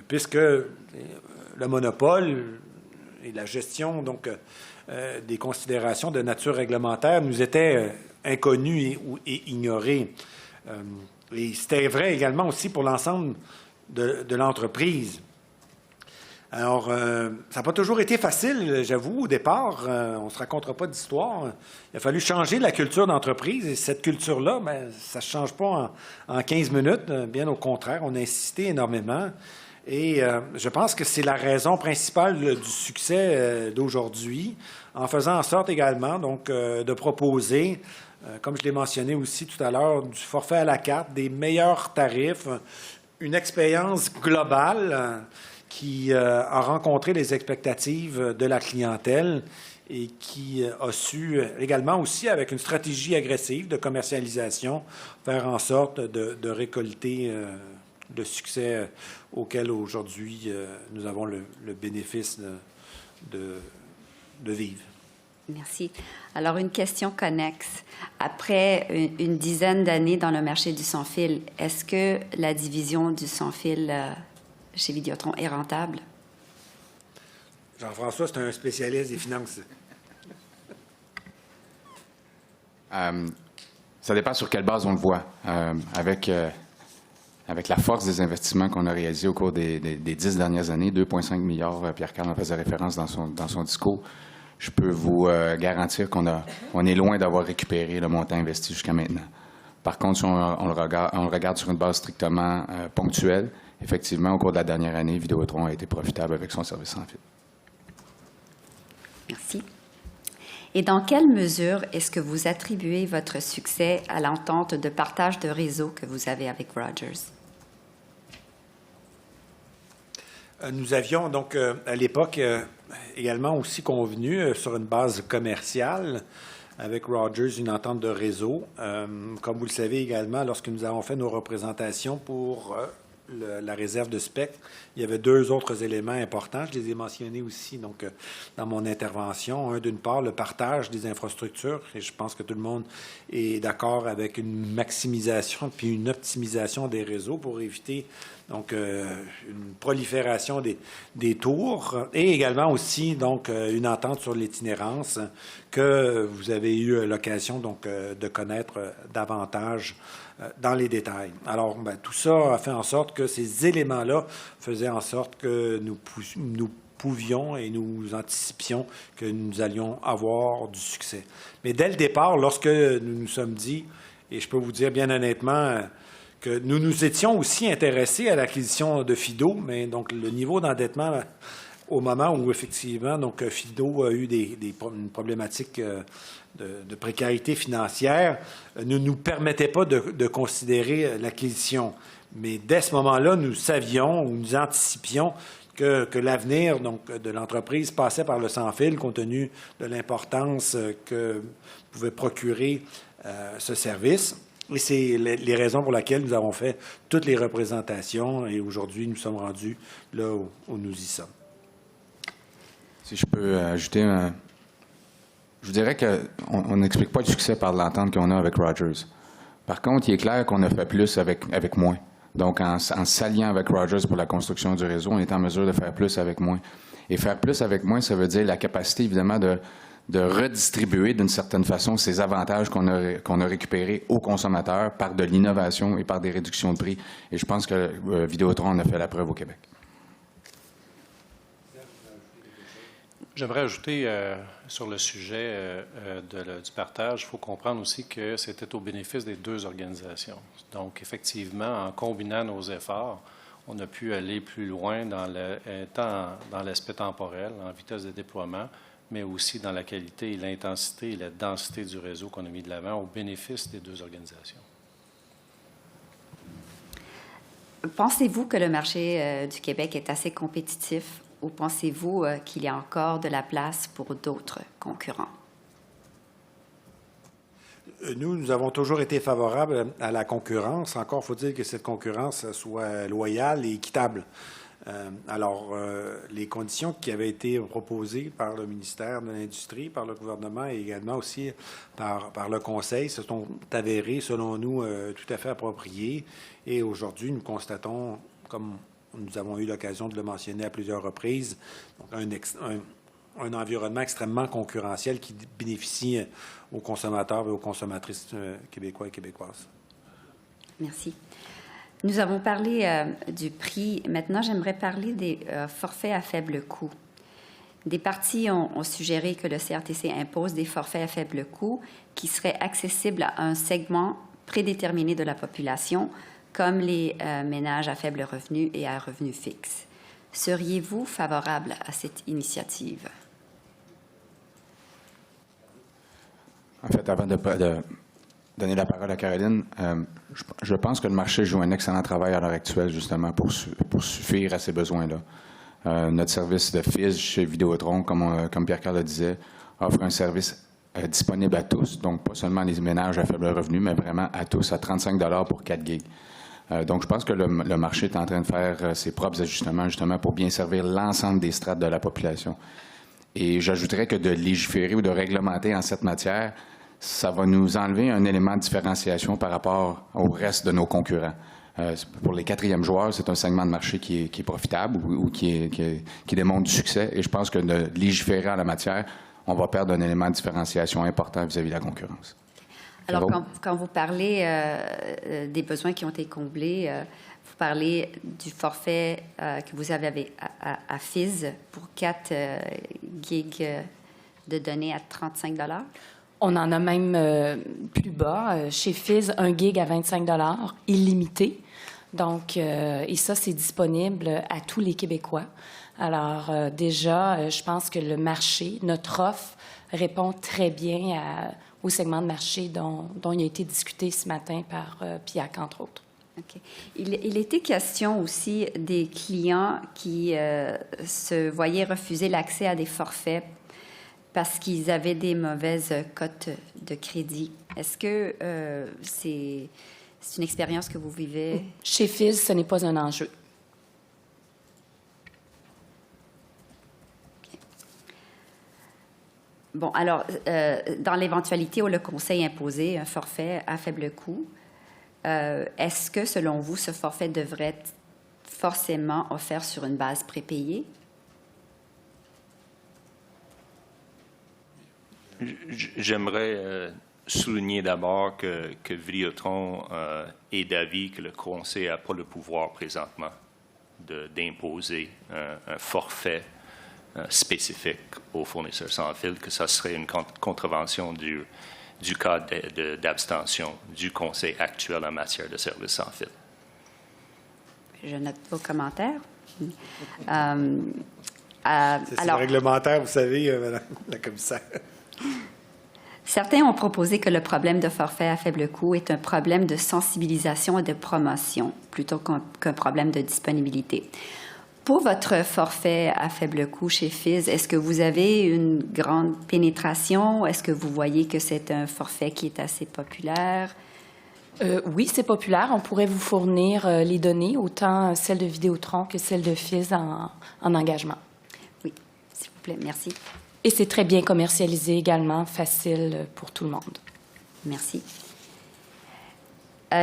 puisque le monopole et la gestion donc, des considérations de nature réglementaire nous étaient inconnus et ignorés. Et c'était vrai également aussi pour l'ensemble de l'entreprise. Alors, ça n'a pas toujours été facile, j'avoue, au départ. On ne se racontera pas d'histoire. Il a fallu changer la culture d'entreprise. Et cette culture-là, bien, ça ne se change pas en 15 minutes. Bien au contraire, on a insisté énormément. Et je pense que c'est la raison principale du succès d'aujourd'hui, en faisant en sorte également donc, de proposer, comme je l'ai mentionné aussi tout à l'heure, du forfait à la carte, des meilleurs tarifs, une expérience globale qui a rencontré les expectatives de la clientèle et qui a su également aussi, avec une stratégie agressive de commercialisation, faire en sorte de récolter le succès auquel aujourd'hui nous avons le bénéfice de vivre. Merci. Alors, une question connexe. Après une dizaine d'années dans le marché du sans-fil, est-ce que la division du sans-fil chez Vidéotron est rentable? Jean-François, c'est un spécialiste des finances. Ça dépend sur quelle base on le voit. Avec la force des investissements qu'on a réalisés au cours des 10 dernières années, 2,5 milliards, Pierre-Carl en faisait référence dans son discours, je peux vous garantir qu'on est loin d'avoir récupéré le montant investi jusqu'à maintenant. Par contre, si on le regarde sur une base strictement ponctuelle, effectivement, au cours de la dernière année, Vidéotron a été profitable avec son service sans fil. Merci. Et dans quelle mesure est-ce que vous attribuez votre succès à l'entente de partage de réseau que vous avez avec Rogers? Nous avions donc à l'époque également aussi convenu sur une base commerciale avec Rogers une entente de réseau. Comme vous le savez également, lorsque nous avons fait nos représentations pour la réserve de spectre. Il y avait 2 autres éléments importants. Je les ai mentionnés aussi donc, dans mon intervention. D'une part, le partage des infrastructures. Et je pense que tout le monde est d'accord avec une maximisation puis une optimisation des réseaux pour éviter donc une prolifération des tours et également aussi donc une entente sur l'itinérance que vous avez eu l'occasion donc de connaître davantage dans les détails. Alors, tout ça a fait en sorte que ces éléments-là faisaient en sorte que nous pouvions et nous anticipions que nous allions avoir du succès. Mais dès le départ, lorsque nous nous sommes dit, et je peux vous dire bien honnêtement que nous nous étions aussi intéressés à l'acquisition de Fido, mais donc le niveau d'endettement au moment où effectivement donc Fido a eu une problématique de précarité financière, ne nous permettait pas de considérer l'acquisition. Mais dès ce moment-là, nous savions ou nous anticipions que l'avenir donc de l'entreprise passait par le sans-fil compte tenu de l'importance que pouvait procurer ce service. Et c'est les raisons pour lesquelles nous avons fait toutes les représentations et aujourd'hui, nous sommes rendus là où nous y sommes. Si je peux ajouter, je dirais qu'on n'explique pas le succès par l'entente qu'on a avec Rogers. Par contre, il est clair qu'on a fait plus avec moins. Donc, en s'alliant avec Rogers pour la construction du réseau, on est en mesure de faire plus avec moins. Et faire plus avec moins, ça veut dire la capacité, évidemment, de redistribuer d'une certaine façon ces avantages qu'on a récupérés aux consommateurs par de l'innovation et par des réductions de prix. Et je pense que Vidéotron en a fait la preuve au Québec. J'aimerais ajouter sur le sujet du partage, il faut comprendre aussi que c'était au bénéfice des 2 organisations. Donc, effectivement, en combinant nos efforts, on a pu aller plus loin tant dans l'aspect temporel, en vitesse de déploiement, mais aussi dans la qualité et l'intensité et la densité du réseau qu'on a mis de l'avant au bénéfice des 2 organisations. Pensez-vous que le marché du Québec est assez compétitif ou pensez-vous qu'il y a encore de la place pour d'autres concurrents? Nous avons toujours été favorables à la concurrence. Encore faut-il que cette concurrence soit loyale et équitable. Les conditions qui avaient été proposées par le ministère de l'Industrie, par le gouvernement et également aussi par le Conseil se sont avérées, selon nous, tout à fait appropriées. Et aujourd'hui, nous constatons, comme nous avons eu l'occasion de le mentionner à plusieurs reprises, donc un environnement extrêmement concurrentiel qui bénéficie aux consommateurs et aux consommatrices québécois et québécoises. Merci. Nous avons parlé du prix. Maintenant, j'aimerais parler des forfaits à faible coût. Des partis ont suggéré que le CRTC impose des forfaits à faible coût qui seraient accessibles à un segment prédéterminé de la population, comme les ménages à faible revenu et à revenu fixe. Seriez-vous favorable à cette initiative? En fait, avant de donner la parole à Caroline, je pense que le marché joue un excellent travail à l'heure actuelle, justement, pour suffire à ces besoins-là. Notre service de FIS chez Vidéotron, comme Pierre-Carl le disait, offre un service disponible à tous, donc pas seulement les ménages à faible revenu, mais vraiment à tous, à 35 $ pour 4 gigs. Donc, je pense que le marché est en train de faire ses propres ajustements, justement, pour bien servir l'ensemble des strates de la population. Et j'ajouterais que de légiférer ou de réglementer en cette matière, ça va nous enlever un élément de différenciation par rapport au reste de nos concurrents. Pour les 4e joueurs, c'est un segment de marché qui est profitable ou qui démontre du succès. Et je pense que de légiférer en la matière, on va perdre un élément de différenciation important vis-à-vis de la concurrence. Alors, quand vous parlez des besoins qui ont été comblés, vous parlez du forfait que vous avez à FIS pour 4 gigs de données à 35 $? On en a même plus bas. Chez FIS, 1 gig à 25 $, illimité. Donc, et ça, c'est disponible à tous les Québécois. Alors, déjà, je pense que le marché, notre offre, répond très bien au segment de marché dont il a été discuté ce matin par PIAC, entre autres. OK. Il était question aussi des clients qui se voyaient refuser l'accès à des forfaits parce qu'ils avaient des mauvaises cotes de crédit. Est-ce que C'est une expérience que vous vivez? Chez Fizz, ce n'est pas un enjeu. Bon, alors, dans l'éventualité où le Conseil imposait un forfait à faible coût, est-ce que, selon vous, ce forfait devrait être forcément offert sur une base prépayée? J'aimerais souligner d'abord que Vidéotron est d'avis que le Conseil n'a pas le pouvoir présentement d'imposer un forfait spécifique aux fournisseurs sans fil, que ça serait une contravention du cadre d'abstention du Conseil actuel en matière de services sans fil. Je note vos commentaires. C'est Alors, réglementaire, vous savez, Madame la commissaire. certains ont proposé que le problème de forfait à faible coût est un problème de sensibilisation et de promotion plutôt qu'un problème de disponibilité. Pour votre forfait à faible coût chez Fizz, est-ce que vous avez une grande pénétration? Est-ce que vous voyez que c'est un forfait qui est assez populaire? Oui, c'est populaire. On pourrait vous fournir les données, autant celles de Vidéotron que celles de Fizz en engagement. Oui, s'il vous plaît, merci. Et c'est très bien commercialisé également, facile pour tout le monde. Merci.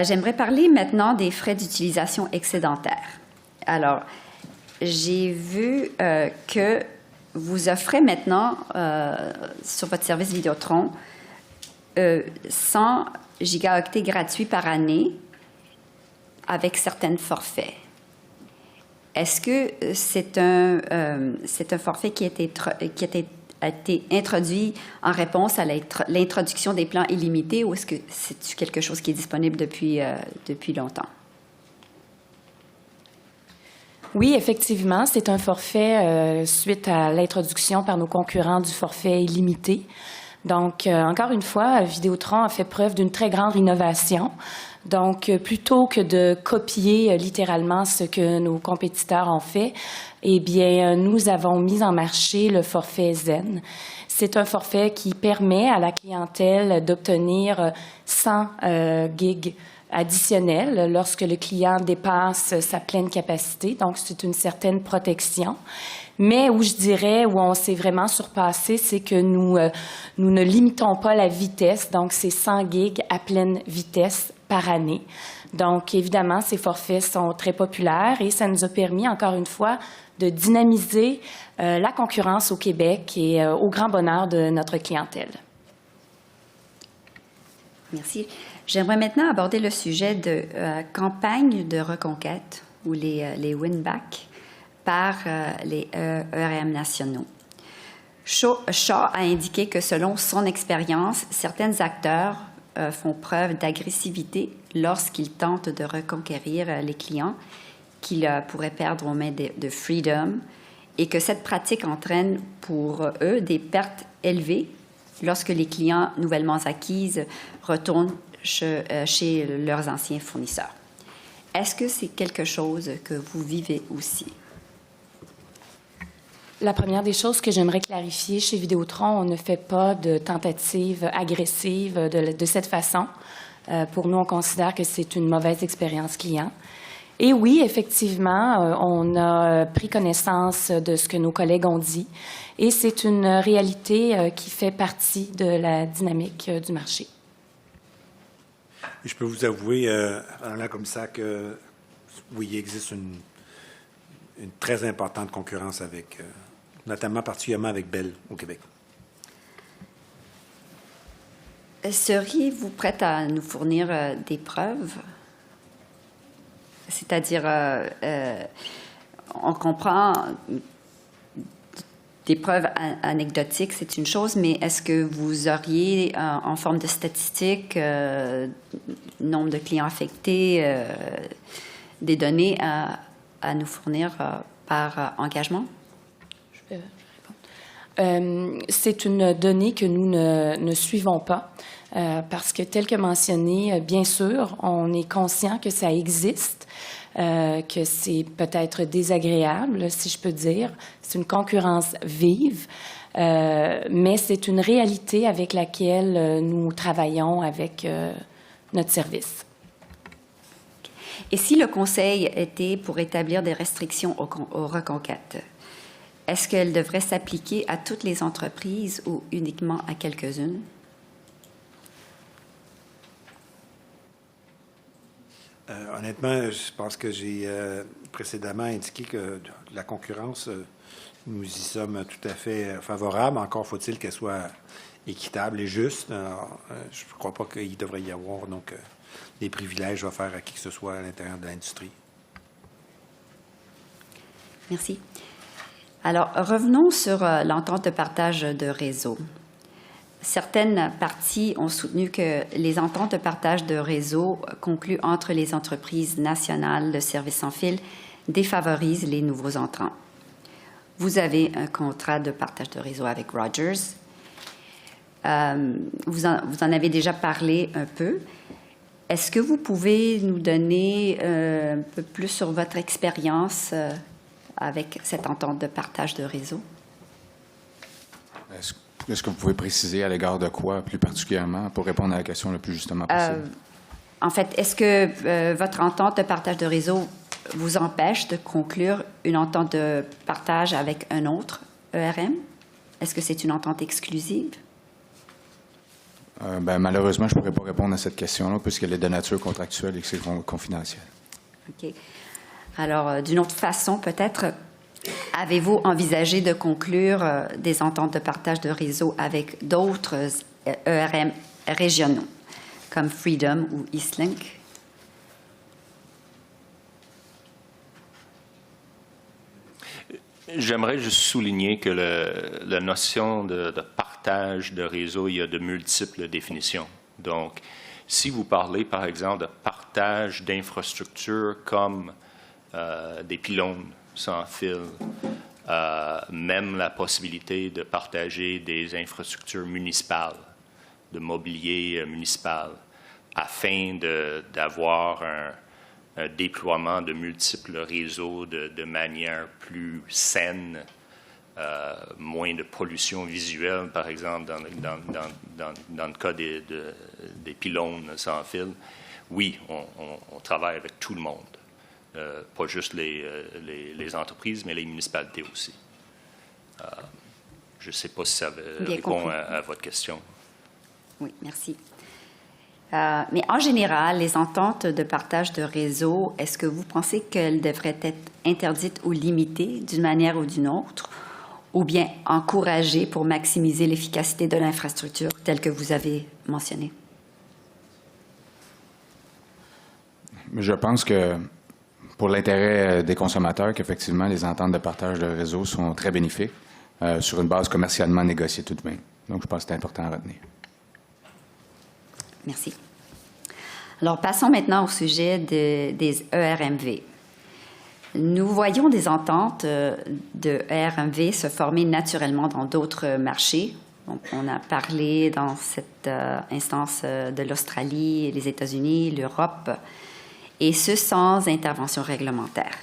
J'aimerais parler maintenant des frais d'utilisation excédentaires. Alors, j'ai vu que vous offrez maintenant sur votre service Vidéotron 100 gigaoctets gratuits par année avec certains forfaits. Est-ce que c'est un forfait qui a été introduit en réponse à l'introduction des plans illimités ou est-ce que c'est quelque chose qui est disponible depuis longtemps? Oui, effectivement, c'est un forfait suite à l'introduction par nos concurrents du forfait illimité. Donc, encore une fois, Vidéotron a fait preuve d'une très grande innovation. Donc, plutôt que de copier littéralement ce que nos compétiteurs ont fait, eh bien, nous avons mis en marché le forfait Zen. C'est un forfait qui permet à la clientèle d'obtenir 100 gigs additionnels lorsque le client dépasse sa pleine capacité. Donc, c'est une certaine protection. Mais où je dirais, où on s'est vraiment surpassé, c'est que nous ne limitons pas la vitesse. Donc, c'est 100 gigs à pleine vitesse par année. Donc, évidemment, ces forfaits sont très populaires et ça nous a permis, encore une fois, de dynamiser la concurrence au Québec et au grand bonheur de notre clientèle. Merci. J'aimerais maintenant aborder le sujet de campagne de reconquête ou les win-back par les ERM nationaux. Shaw a indiqué que selon son expérience, certains acteurs font preuve d'agressivité lorsqu'ils tentent de reconquérir les clients qu'ils pourraient perdre aux mains de Freedom et que cette pratique entraîne pour eux des pertes élevées lorsque les clients nouvellement acquises retournent chez leurs anciens fournisseurs. Est-ce que c'est quelque chose que vous vivez aussi? La première des choses que j'aimerais clarifier, chez Vidéotron, on ne fait pas de tentative agressive de cette façon. Pour nous, on considère que c'est une mauvaise expérience client. Et oui, effectivement, on a pris connaissance de ce que nos collègues ont dit et c'est une réalité qui fait partie de la dynamique du marché. Je peux vous avouer, Madame la commissaire, que oui, il existe une très importante concurrence avec, notamment particulièrement avec Bell au Québec. Seriez-vous prête à nous fournir des preuves? C'est-à-dire, on comprend des preuves anecdotiques, c'est une chose, mais est-ce que vous auriez, en forme de statistiques, nombre de clients affectés, des données à nous fournir par engagement? Je vais répondre. C'est une donnée que nous ne suivons pas. Parce que, tel que mentionné, bien sûr, on est conscient que ça existe, que c'est peut-être désagréable, si je peux dire. C'est une concurrence vive, mais c'est une réalité avec laquelle nous travaillons avec notre service. Et si le Conseil était pour établir des restrictions aux reconquêtes, est-ce qu'elles devraient s'appliquer à toutes les entreprises ou uniquement à quelques-unes? Honnêtement, je pense que j'ai précédemment indiqué que la concurrence, nous y sommes tout à fait favorables. Encore faut-il qu'elle soit équitable et juste. Alors, je ne crois pas qu'il devrait y avoir donc des privilèges offerts à qui que ce soit à l'intérieur de l'industrie. Merci. Alors, revenons sur l'entente de partage de réseau. Certaines parties ont soutenu que les ententes de partage de réseau conclues entre les entreprises nationales de services sans fil défavorisent les nouveaux entrants. Vous avez un contrat de partage de réseau avec Rogers. Vous en avez déjà parlé un peu. Est-ce que vous pouvez nous donner un peu plus sur votre expérience avec cette entente de partage de réseau? Est-ce que vous pouvez préciser à l'égard de quoi, plus particulièrement, pour répondre à la question le plus justement possible? En fait, est-ce que votre entente de partage de réseau vous empêche de conclure une entente de partage avec un autre ERM? Est-ce que c'est une entente exclusive? Malheureusement, je ne pourrais pas répondre à cette question-là, puisqu'elle est de nature contractuelle et que c'est confidentiel. OK. Alors, d'une autre façon, peut-être, avez-vous envisagé de conclure des ententes de partage de réseau avec d'autres ERM régionaux, comme Freedom ou Eastlink? J'aimerais juste souligner que la notion de partage de réseau, il y a de multiples définitions. Donc, si vous parlez, par exemple, de partage d'infrastructures comme des pylônes sans fil, même la possibilité de partager des infrastructures municipales, de mobilier municipal, afin d'avoir un déploiement de multiples réseaux de manière plus saine, moins de pollution visuelle, par exemple, dans le cas des pylônes sans fil. Oui, on travaille avec tout le monde, pas juste les entreprises, mais les municipalités aussi. Je ne sais pas si ça répond à votre question. Oui, merci. Mais en général, les ententes de partage de réseau, est-ce que vous pensez qu'elles devraient être interdites ou limitées d'une manière ou d'une autre, ou bien encouragées pour maximiser l'efficacité de l'infrastructure telle que vous avez mentionné? Je pense que pour l'intérêt des consommateurs, qu'effectivement, les ententes de partage de réseau sont très bénéfiques sur une base commercialement négociée tout de même. Donc, je pense que c'est important à retenir. Merci. Alors, passons maintenant au sujet des ERMV. Nous voyons des ententes de ERMV se former naturellement dans d'autres marchés. Donc, on a parlé dans cette instance de l'Australie, les États-Unis, l'Europe, et ce sans intervention réglementaire.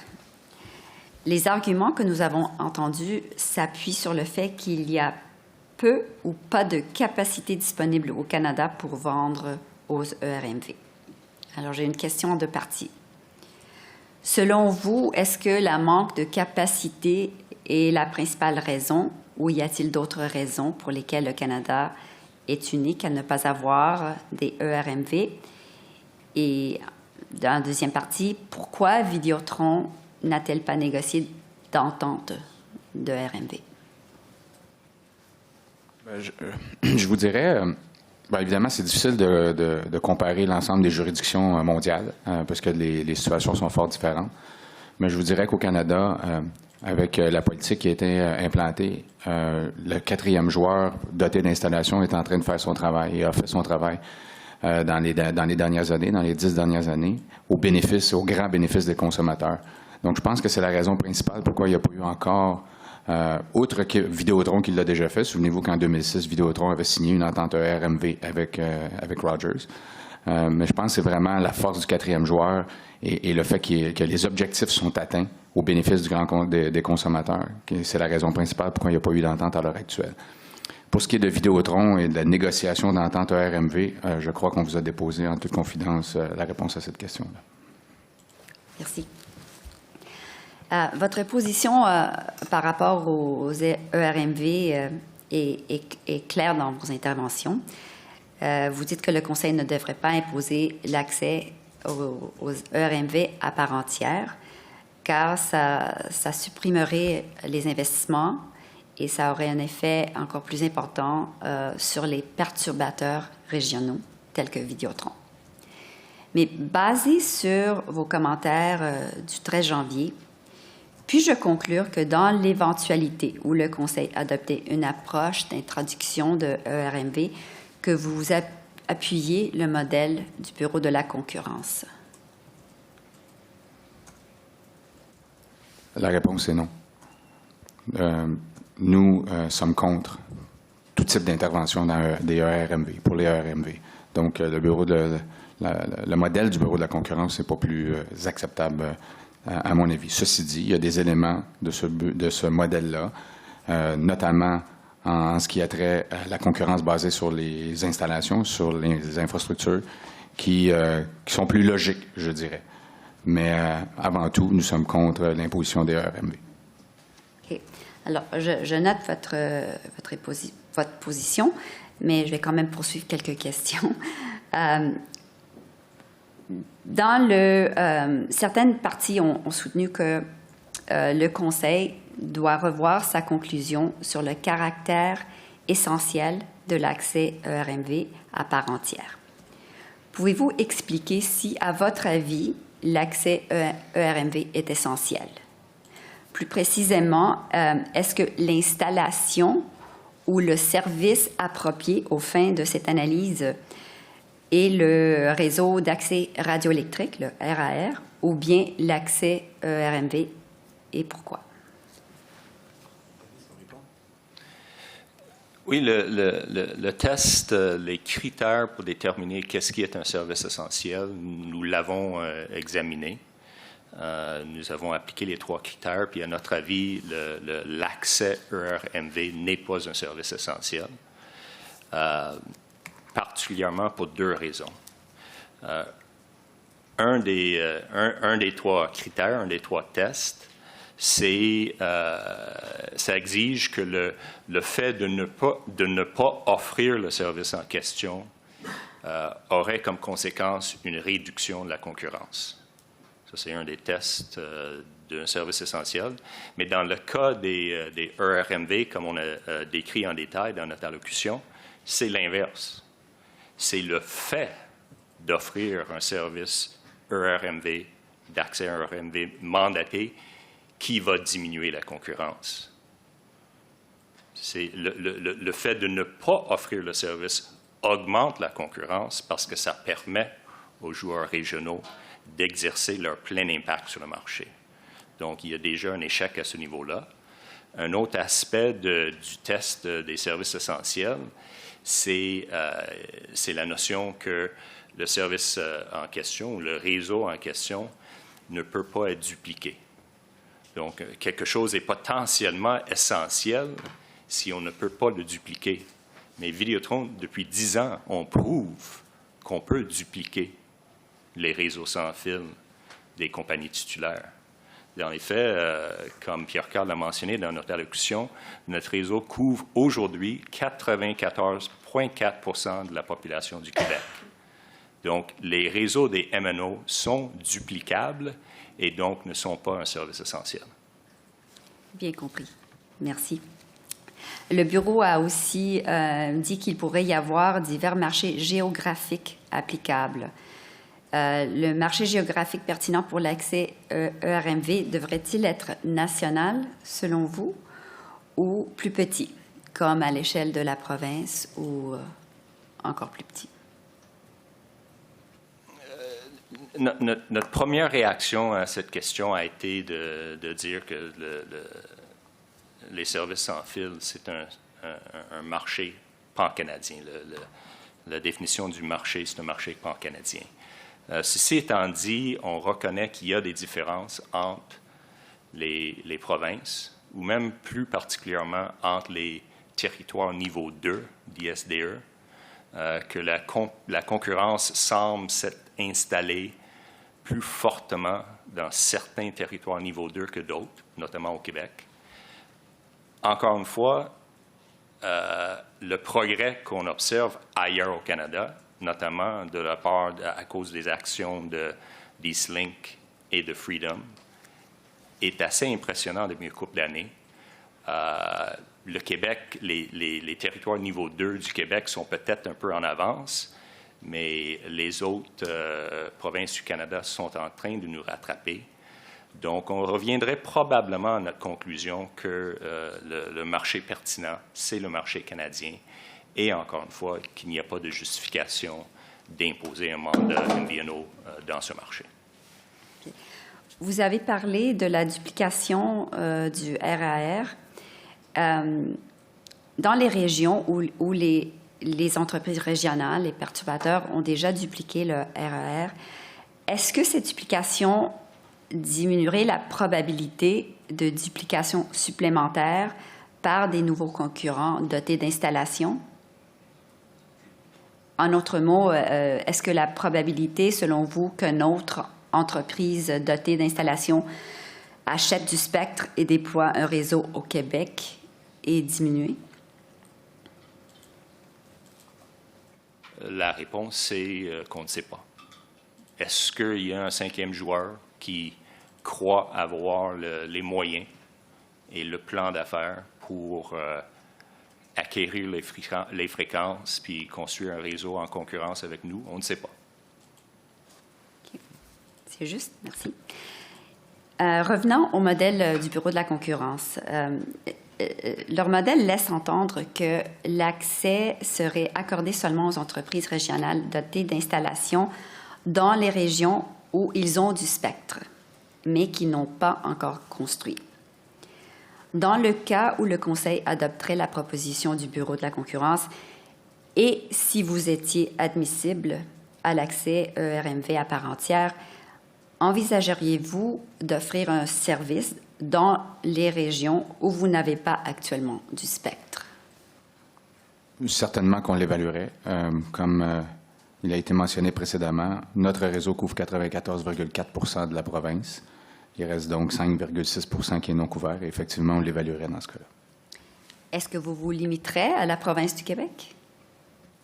Les arguments que nous avons entendus s'appuient sur le fait qu'il y a peu ou pas de capacité disponible au Canada pour vendre aux ERMV. Alors, j'ai une question en deux parties. Selon vous, est-ce que la manque de capacité est la principale raison ou y a-t-il d'autres raisons pour lesquelles le Canada est unique à ne pas avoir des ERMV? Et dans la deuxième partie, pourquoi Vidéotron n'a-t-elle pas négocié d'entente de RMV? Je vous dirais, évidemment, c'est difficile de comparer l'ensemble des juridictions mondiales parce que les situations sont fort différentes. Mais je vous dirais qu'au Canada, avec la politique qui a été implantée, le quatrième joueur doté d'installation est en train de faire son travail et a fait son travail dans les dernières années, dans les 10 dernières années, au grand bénéfice des consommateurs. Donc, je pense que c'est la raison principale pourquoi il n'y a pas eu encore, outre que Vidéotron qui l'a déjà fait. Souvenez-vous qu'en 2006, Vidéotron avait signé une entente RMV avec Rogers. Mais je pense que c'est vraiment la force du quatrième joueur et le fait que les objectifs sont atteints au bénéfice des consommateurs. C'est la raison principale pourquoi il n'y a pas eu d'entente à l'heure actuelle. Pour ce qui est de Vidéotron et de la négociation d'entente RMV, je crois qu'on vous a déposé en toute confidence la réponse à cette question-là. Merci. Votre position par rapport aux ERMV est claire dans vos interventions. Vous dites que le Conseil ne devrait pas imposer l'accès aux ERMV à part entière, car ça supprimerait les investissements et ça aurait un effet encore plus important sur les perturbateurs régionaux tels que Vidéotron. Mais basé sur vos commentaires du 13 janvier, puis-je conclure que dans l'éventualité où le Conseil adoptait une approche d'introduction de ERMV, que vous appuyez le modèle du Bureau de la concurrence? La réponse est non. Nous sommes contre tout type d'intervention dans des ERMV, pour les ERMV. Donc, le modèle du Bureau de la concurrence n'est pas plus acceptable, à mon avis. Ceci dit, il y a des éléments de ce modèle-là, notamment en ce qui a trait à la concurrence basée sur les installations, sur les infrastructures, qui sont plus logiques, je dirais. Mais avant tout, nous sommes contre l'imposition des ERMV. OK. Alors, je note votre position, mais je vais quand même poursuivre quelques questions. Certaines parties ont soutenu que le Conseil doit revoir sa conclusion sur le caractère essentiel de l'accès ERMV à part entière. Pouvez-vous expliquer si, à votre avis, l'accès ERMV est essentiel? Plus précisément, est-ce que l'installation ou le service approprié aux fins de cette analyse est le réseau d'accès radioélectrique, le RAR, ou bien l'accès ERMV, et pourquoi? Oui, le test, les critères pour déterminer qu'est-ce qui est un service essentiel, nous l'avons examiné. Nous avons appliqué les 3 critères, puis à notre avis, l'accès ERMV n'est pas un service essentiel, particulièrement pour 2 raisons. Un des 3 critères, un des 3 tests, ça exige que le fait de ne pas offrir le service en question aurait comme conséquence une réduction de la concurrence. Ça, c'est un des tests d'un service essentiel. Mais dans le cas des ERMV, comme on a décrit en détail dans notre allocution, c'est l'inverse. C'est le fait d'offrir un service ERMV, d'accès ERMV mandaté, qui va diminuer la concurrence. C'est le fait de ne pas offrir le service augmente la concurrence parce que ça permet aux joueurs régionaux d'exercer leur plein impact sur le marché. Donc, il y a déjà un échec à ce niveau-là. Un autre aspect du test des services essentiels, c'est la notion que le service en question, ou le réseau en question, ne peut pas être dupliqué. Donc, quelque chose est potentiellement essentiel si on ne peut pas le dupliquer. Mais Vidéotron, depuis 10 ans, on prouve qu'on peut dupliquer les réseaux sans fil des compagnies titulaires. Dans les faits, comme Pierre-Carl l'a mentionné dans notre allocution, notre réseau couvre aujourd'hui 94,4 % de la population du Québec. Donc, les réseaux des MNO sont duplicables et donc ne sont pas un service essentiel. Bien compris. Merci. Le Bureau a aussi dit qu'il pourrait y avoir divers marchés géographiques applicables. Le marché géographique pertinent pour l'accès ERMV devrait-il être national, selon vous, ou plus petit, comme à l'échelle de la province ou encore plus petit? Notre première réaction à cette question a été de dire que les services sans fil, c'est un marché pan-canadien. La définition du marché, c'est un marché pan-canadien. Ceci étant dit, on reconnaît qu'il y a des différences entre les provinces, ou même plus particulièrement entre les territoires niveau 2 d'ISDE, que la concurrence semble s'être installée plus fortement dans certains territoires niveau 2 que d'autres, notamment au Québec. Encore une fois, le progrès qu'on observe ailleurs au Canada, notamment de la part à cause des actions d'Eastlink et de Freedom, est assez impressionnant depuis une couple d'années. Le Québec, les territoires niveau 2 du Québec sont peut-être un peu en avance, mais les autres provinces du Canada sont en train de nous rattraper. Donc, on reviendrait probablement à notre conclusion que le marché pertinent, c'est le marché canadien, et encore une fois, qu'il n'y a pas de justification d'imposer un mandat MVNO dans ce marché. Vous avez parlé de la duplication du RAR. Dans les régions où les entreprises régionales, les perturbateurs, ont déjà dupliqué le RAR, est-ce que cette duplication diminuerait la probabilité de duplication supplémentaire par des nouveaux concurrents dotés d'installations? En d'autres mots, est-ce que la probabilité, selon vous, qu'une autre entreprise dotée d'installations achète du spectre et déploie un réseau au Québec est diminuée? La réponse, c'est qu'on ne sait pas. Est-ce qu'il y a un cinquième joueur qui croit avoir les moyens et le plan d'affaires pour acquérir les fréquences puis construire un réseau en concurrence avec nous? On ne sait pas. Okay. C'est juste, merci. Revenons au modèle du Bureau de la concurrence. Leur modèle laisse entendre que l'accès serait accordé seulement aux entreprises régionales dotées d'installations dans les régions où ils ont du spectre, mais qui n'ont pas encore construit. Dans le cas où le Conseil adopterait la proposition du Bureau de la concurrence et si vous étiez admissible à l'accès ERMV à part entière, envisageriez-vous d'offrir un service dans les régions où vous n'avez pas actuellement du spectre? Certainement qu'on l'évaluerait. Comme il a été mentionné précédemment, notre réseau couvre 94,4 % de la province. Il reste donc 5,6 % qui est non couvert. Et effectivement, on l'évaluerait dans ce cas-là. Est-ce que vous vous limiterez à la province du Québec?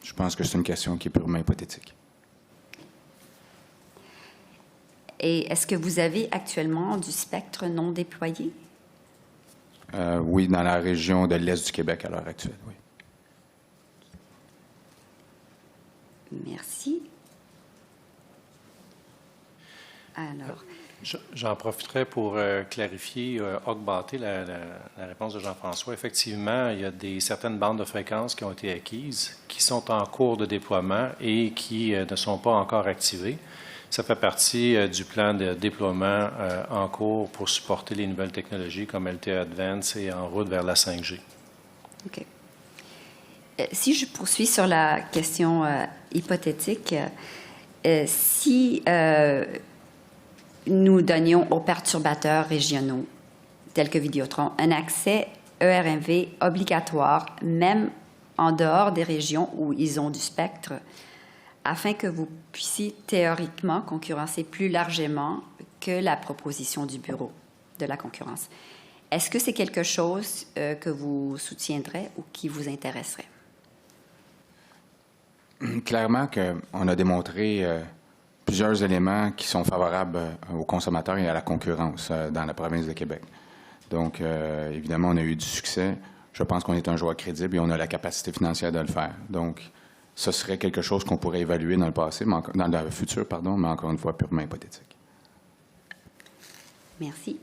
Je pense que c'est une question qui est purement hypothétique. Et est-ce que vous avez actuellement du spectre non déployé? Oui, dans la région de l'Est du Québec à l'heure actuelle, oui. Merci. Alors... J'en profiterai pour clarifier, augmenter la réponse de Jean-François. Effectivement, il y a certaines bandes de fréquences qui ont été acquises, qui sont en cours de déploiement et qui ne sont pas encore activées. Ça fait partie du plan de déploiement en cours pour supporter les nouvelles technologies comme LTE Advance et en route vers la 5G. OK. Si je poursuis sur la question hypothétique, si nous donnions aux perturbateurs régionaux, tels que Vidéotron, un accès ERMV obligatoire, même en dehors des régions où ils ont du spectre, afin que vous puissiez théoriquement concurrencer plus largement que la proposition du Bureau de la concurrence. Est-ce que c'est quelque chose que vous soutiendrez ou qui vous intéresserait? Clairement qu'on a démontré plusieurs éléments qui sont favorables aux consommateurs et à la concurrence dans la province de Québec. Donc, évidemment, on a eu du succès. Je pense qu'on est un joueur crédible et on a la capacité financière de le faire. Donc, ce serait quelque chose qu'on pourrait évaluer dans le passé, dans le futur, pardon, mais encore une fois, purement hypothétique. Merci.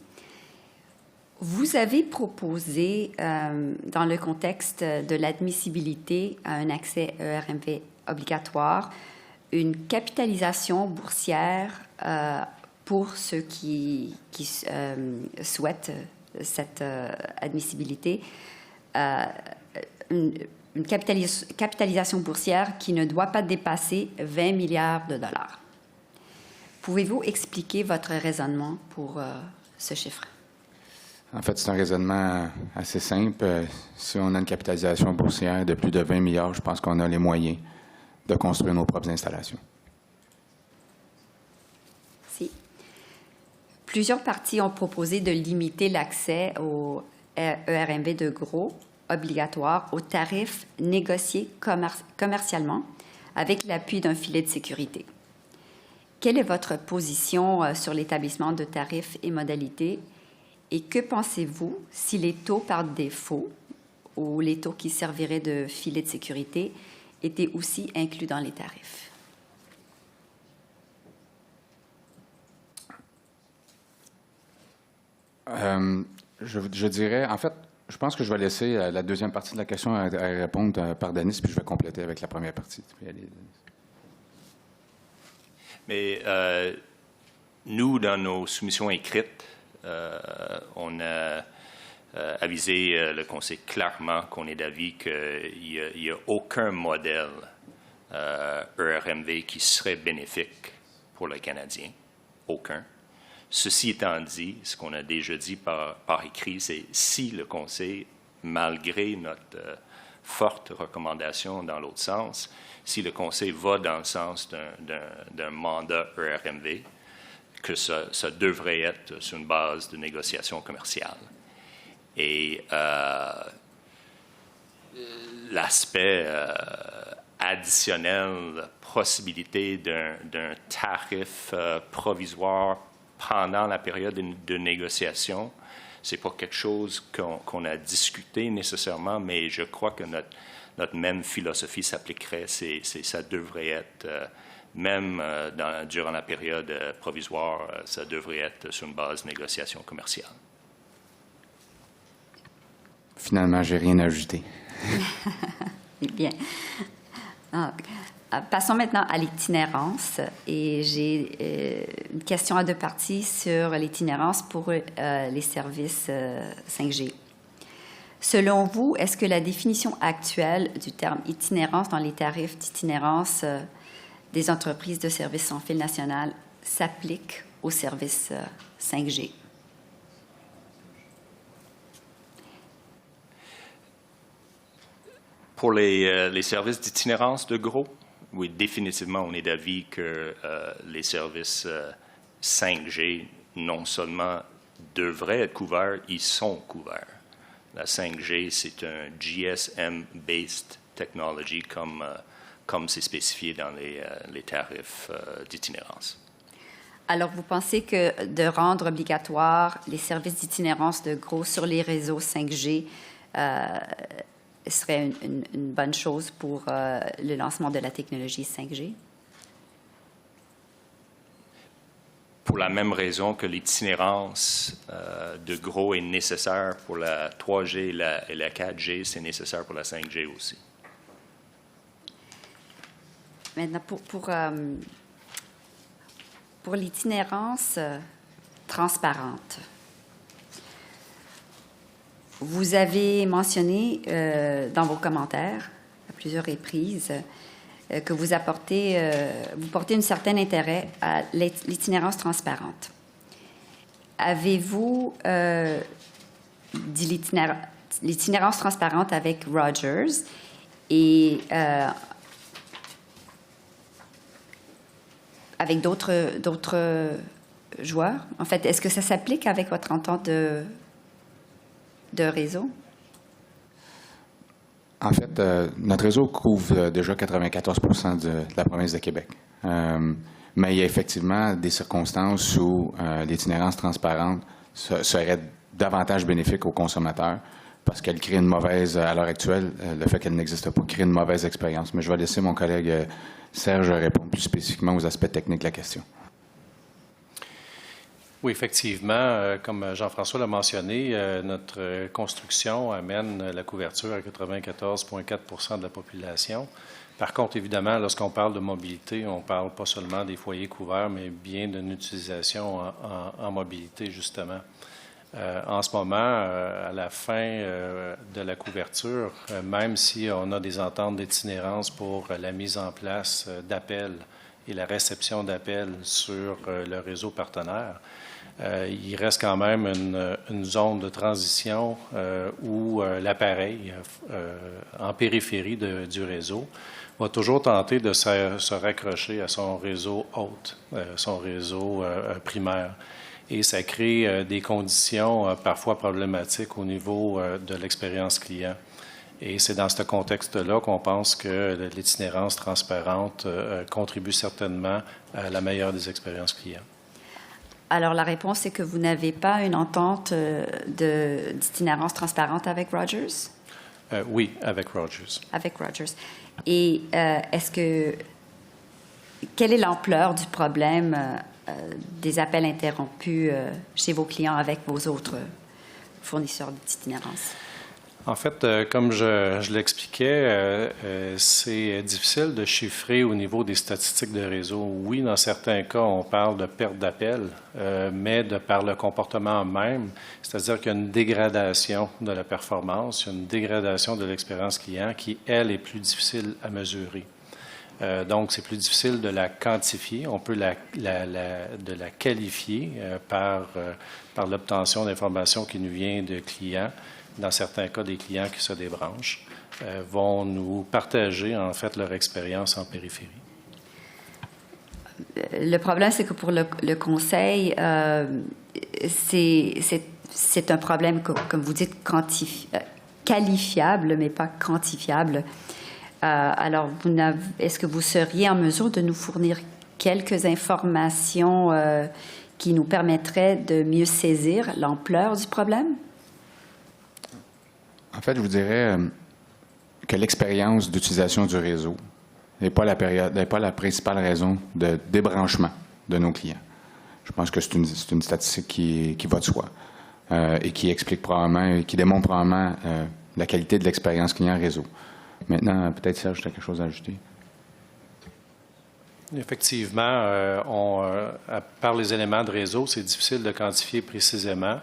Vous avez proposé, dans le contexte de l'admissibilité à un accès ERMV obligatoire, une capitalisation boursière pour ceux qui souhaitent cette admissibilité, une capitalisation boursière qui ne doit pas dépasser 20 milliards de dollars. Pouvez-vous expliquer votre raisonnement pour ce chiffre? En fait, c'est un raisonnement assez simple. Si on a une capitalisation boursière de plus de 20 milliards, je pense qu'on a les moyens de construire nos propres installations. Merci. Plusieurs parties ont proposé de limiter l'accès au ERMV de gros obligatoire aux tarifs négociés commercialement avec l'appui d'un filet de sécurité. Quelle est votre position sur l'établissement de tarifs et modalités et que pensez-vous si les taux par défaut ou les taux qui serviraient de filet de sécurité étaient aussi inclus dans les tarifs? Je dirais, en fait, je pense que je vais laisser la deuxième partie de la question à répondre par Denis, puis je vais compléter avec la première partie. Mais nous, dans nos soumissions écrites, on a avisé le Conseil clairement qu'on est d'avis qu'il n'y a aucun modèle ERMV qui serait bénéfique pour le Canadien. Aucun. Ceci étant dit, ce qu'on a déjà dit par écrit, c'est si le Conseil, malgré notre forte recommandation dans l'autre sens, si le Conseil va dans le sens d'un mandat ERMV, que ça devrait être sur une base de négociation commerciale. Et l'aspect additionnel, possibilité d'un tarif provisoire pendant la période de négociation, ce n'est pas quelque chose qu'on a discuté nécessairement, mais je crois que notre même philosophie s'appliquerait. Ça devrait être, même durant la période provisoire, ça devrait être sur une base de négociation commerciale. Finalement, je n'ai rien à ajouter. Bien. Passons maintenant à l'itinérance. Et j'ai une question à deux parties sur l'itinérance pour les services 5G. Selon vous, est-ce que la définition actuelle du terme itinérance dans les tarifs d'itinérance des entreprises de services sans fil national s'applique aux services 5G? Pour les services d'itinérance de gros, oui, définitivement, on est d'avis que les services 5G, non seulement devraient être couverts, ils sont couverts. La 5G, c'est un GSM-based technology comme c'est spécifié dans les tarifs d'itinérance. Alors, vous pensez que de rendre obligatoire les services d'itinérance de gros sur les réseaux 5G serait une bonne chose pour le lancement de la technologie 5G? Pour la même raison que l'itinérance de gros est nécessaire pour la 3G et la 4G, c'est nécessaire pour la 5G aussi. Maintenant, pour l'itinérance transparente, vous avez mentionné dans vos commentaires à plusieurs reprises que vous portez un certain intérêt à l'itinérance transparente. Avez-vous dit l'itinérance transparente avec Rogers et avec d'autres joueurs? En fait, est-ce que ça s'applique avec votre entente de réseau? En fait, notre réseau couvre déjà 94% de la province de Québec. Mais il y a effectivement des circonstances où l'itinérance transparente serait davantage bénéfique aux consommateurs parce qu'elle crée une mauvaise, à l'heure actuelle, le fait qu'elle n'existe pas crée une mauvaise expérience. Mais je vais laisser mon collègue Serge répondre plus spécifiquement aux aspects techniques de la question. Oui, effectivement, comme Jean-François l'a mentionné, notre construction amène la couverture à 94,4 % de la population. Par contre, évidemment, lorsqu'on parle de mobilité, on ne parle pas seulement des foyers couverts, mais bien d'une utilisation en mobilité, justement. En ce moment, à la fin de la couverture, même si on a des ententes d'itinérance pour la mise en place d'appels et la réception d'appels sur le réseau partenaire, il reste quand même une zone de transition où l'appareil, en périphérie du réseau, va toujours tenter de se raccrocher à son réseau hôte, son réseau primaire. et ça crée des conditions parfois problématiques au niveau de l'expérience client. Et c'est dans ce contexte-là qu'on pense que l'itinérance transparente contribue certainement à la meilleure des expériences clients. Alors, la réponse est que vous n'avez pas une entente d'itinérance transparente avec Rogers? Oui, avec Rogers. Avec Rogers. Et quelle est l'ampleur du problème des appels interrompus chez vos clients avec vos autres fournisseurs d'itinérance? En fait, comme je l'expliquais, c'est difficile de chiffrer au niveau des statistiques de réseau. Oui, dans certains cas, on parle de perte d'appel, mais par le comportement même, c'est-à-dire qu'il y a une dégradation de la performance, il y a une dégradation de l'expérience client qui, elle, est plus difficile à mesurer. Donc, c'est plus difficile de la quantifier. On peut de la qualifier par l'obtention d'informations qui nous viennent de clients. Dans certains cas, des clients qui se débranchent vont nous partager, en fait, leur expérience en périphérie. Le problème, c'est que pour le conseil, c'est un problème, comme vous dites, qualifiable, mais pas quantifiable. Alors, est-ce que vous seriez en mesure de nous fournir quelques informations qui nous permettraient de mieux saisir l'ampleur du problème? En fait, je vous dirais que l'expérience d'utilisation du réseau n'est pas la principale raison de débranchement de nos clients. Je pense que c'est une statistique qui va de soi et qui explique probablement, qui démontre probablement la qualité de l'expérience client réseau. Maintenant, peut-être Serge, tu as quelque chose à ajouter? Effectivement, par les éléments de réseau, c'est difficile de quantifier précisément.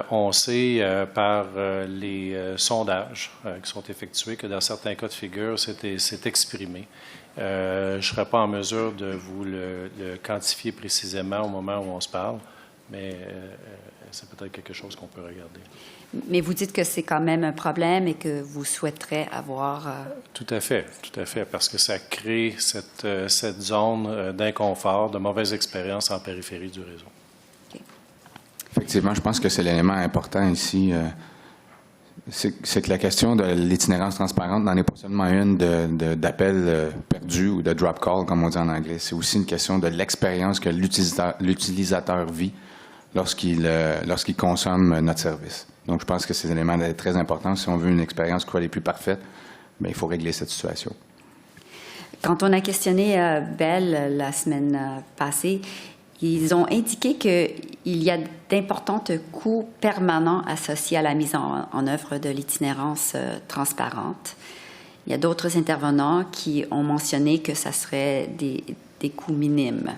On sait par les sondages qui sont effectués que dans certains cas de figure, c'est exprimé. Je ne serai pas en mesure de vous le quantifier précisément au moment où on se parle, mais c'est peut-être quelque chose qu'on peut regarder. Mais vous dites que c'est quand même un problème et que vous souhaiterez avoir... Tout à fait, parce que ça crée cette zone d'inconfort, de mauvaise expérience en périphérie du réseau. Effectivement, je pense que c'est l'élément important ici. C'est que la question de l'itinérance transparente n'en est pas seulement une d'appel perdu ou de drop call, comme on dit en anglais. C'est aussi une question de l'expérience que l'utilisateur vit lorsqu'il consomme notre service. Donc, je pense que ces éléments sont très importants. Si on veut une expérience qui soit les plus parfaite, bien, il faut régler cette situation. Quand on a questionné Bell la semaine passée, ils ont indiqué qu'il y a d'importants coûts permanents associés à la mise en œuvre de l'itinérance transparente. Il y a d'autres intervenants qui ont mentionné que ça serait des coûts minimes.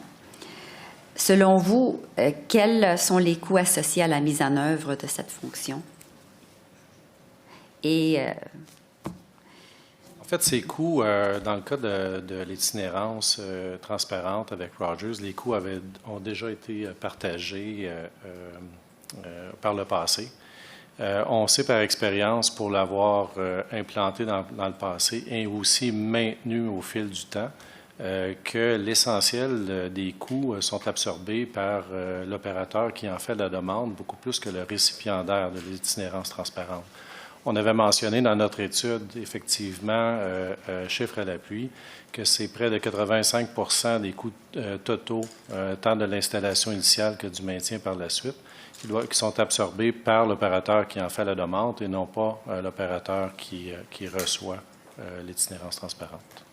Selon vous, quels sont les coûts associés à la mise en œuvre de cette fonction? Et en fait, ces coûts, dans le cas de l'itinérance transparente avec Rogers, les coûts ont déjà été partagés par le passé. On sait par expérience, pour l'avoir implanté dans le passé et aussi maintenu au fil du temps, que l'essentiel des coûts sont absorbés par l'opérateur qui en fait la demande, beaucoup plus que le récipiendaire de l'itinérance transparente. On avait mentionné dans notre étude, effectivement, chiffre à l'appui, que c'est près de 85 des coûts totaux, tant de l'installation initiale que du maintien par la suite, qui sont absorbés par l'opérateur qui en fait la demande et non pas l'opérateur qui reçoit l'itinérance transparente.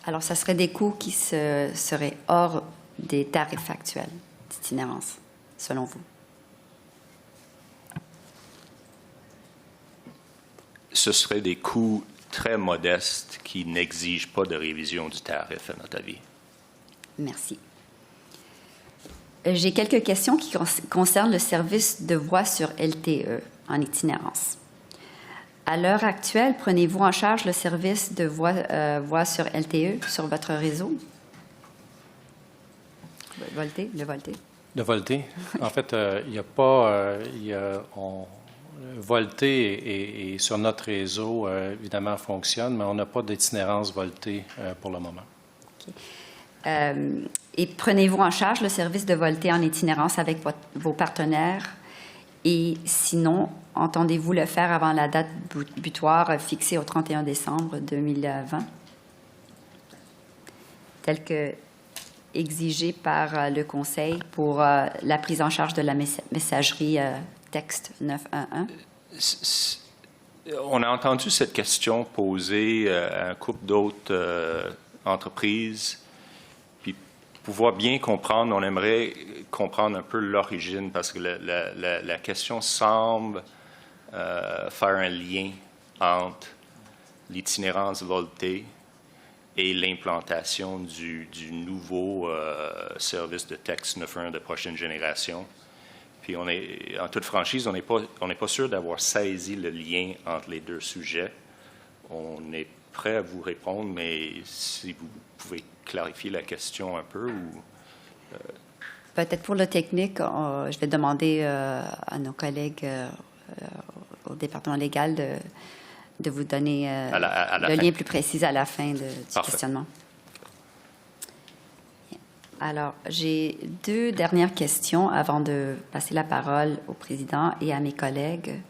alors, ça serait des coûts qui seraient hors des tarifs actuels d'itinérance, selon vous? Ce seraient des coûts très modestes qui n'exigent pas de révision du tarif, à notre avis. Merci. J'ai quelques questions qui concernent le service de voix sur LTE en itinérance. À l'heure actuelle, prenez-vous en charge le service de voix sur LTE sur votre réseau? Le VoLTE? En fait, il n'y a pas... VoLTE et sur notre réseau, évidemment, fonctionne, mais on n'a pas d'itinérance VoLTE pour le moment. Okay. Et prenez-vous en charge le service de volonté en itinérance avec vos partenaires? Et sinon, entendez-vous le faire avant la date butoir fixée au 31 décembre 2020, telle que exigée par le Conseil pour la prise en charge de la messagerie texte 911? On a entendu cette question posée à un couple d'autres entreprises. Puis, pour pouvoir bien comprendre, on aimerait comprendre un peu l'origine, parce que la question semble faire un lien entre l'itinérance volonté et l'implantation du nouveau service de texte 911 de prochaine génération. Puis on est, en toute franchise, on n'est pas sûr d'avoir saisi le lien entre les deux sujets. On est prêt à vous répondre, mais si vous pouvez clarifier la question un peu ou... Peut-être pour le technique, je vais demander à nos collègues au département légal de vous donner le lien plus précis à la fin du questionnement. Alors, j'ai 2 dernières questions avant de passer la parole au président et à mes collègues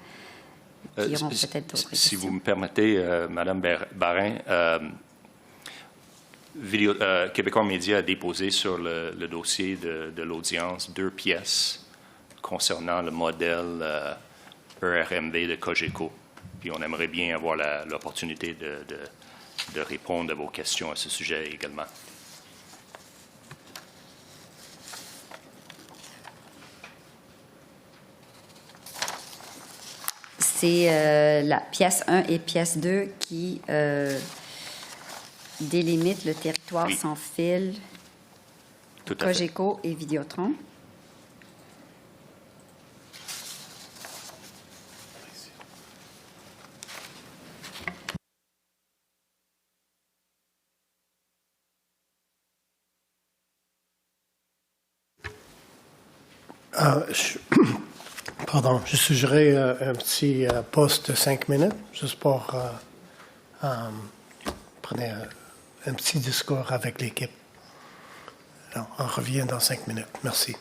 qui auront peut-être d'autres questions. Si vous me permettez, Mme Barin, Québécois Média a déposé sur le dossier de l'audience 2 pièces concernant le modèle ERMV de Cogeco. Puis on aimerait bien avoir l'opportunité de répondre à vos questions à ce sujet également. C'est la pièce 1 et pièce 2 qui délimitent le territoire sans fil Cogeco et Vidéotron. Pardon, je suggérais un petit poste de 5 minutes, juste pour prendre un petit discours avec l'équipe. Alors, on revient dans 5 minutes. Merci.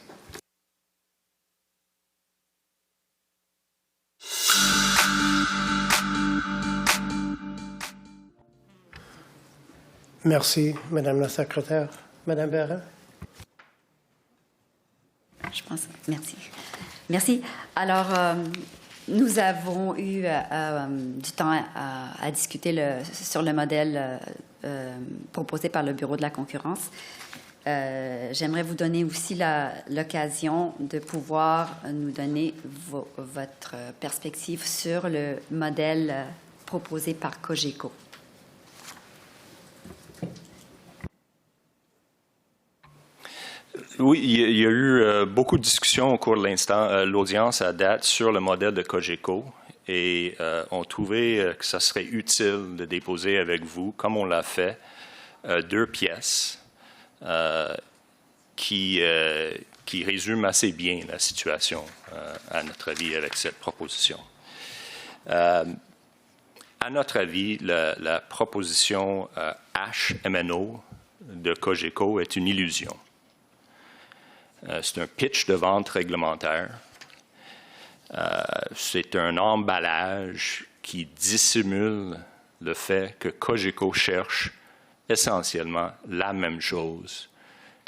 Merci, Madame la secrétaire. Madame Barin? Je pense. Merci. Merci. Alors, nous avons eu du temps à discuter sur le modèle proposé par le Bureau de la concurrence. J'aimerais vous donner aussi l'occasion de pouvoir nous donner votre perspective sur le modèle proposé par Cogeco. Oui, il y a eu beaucoup de discussions au cours de l'audience à date sur le modèle de Cogeco et on trouvait que ça serait utile de déposer avec vous, comme on l'a fait, 2 pièces qui résument assez bien la situation, à notre avis, avec cette proposition. À notre avis, la proposition HMNO de Cogeco est une illusion. C'est un pitch de vente réglementaire. C'est un emballage qui dissimule le fait que Cogeco cherche essentiellement la même chose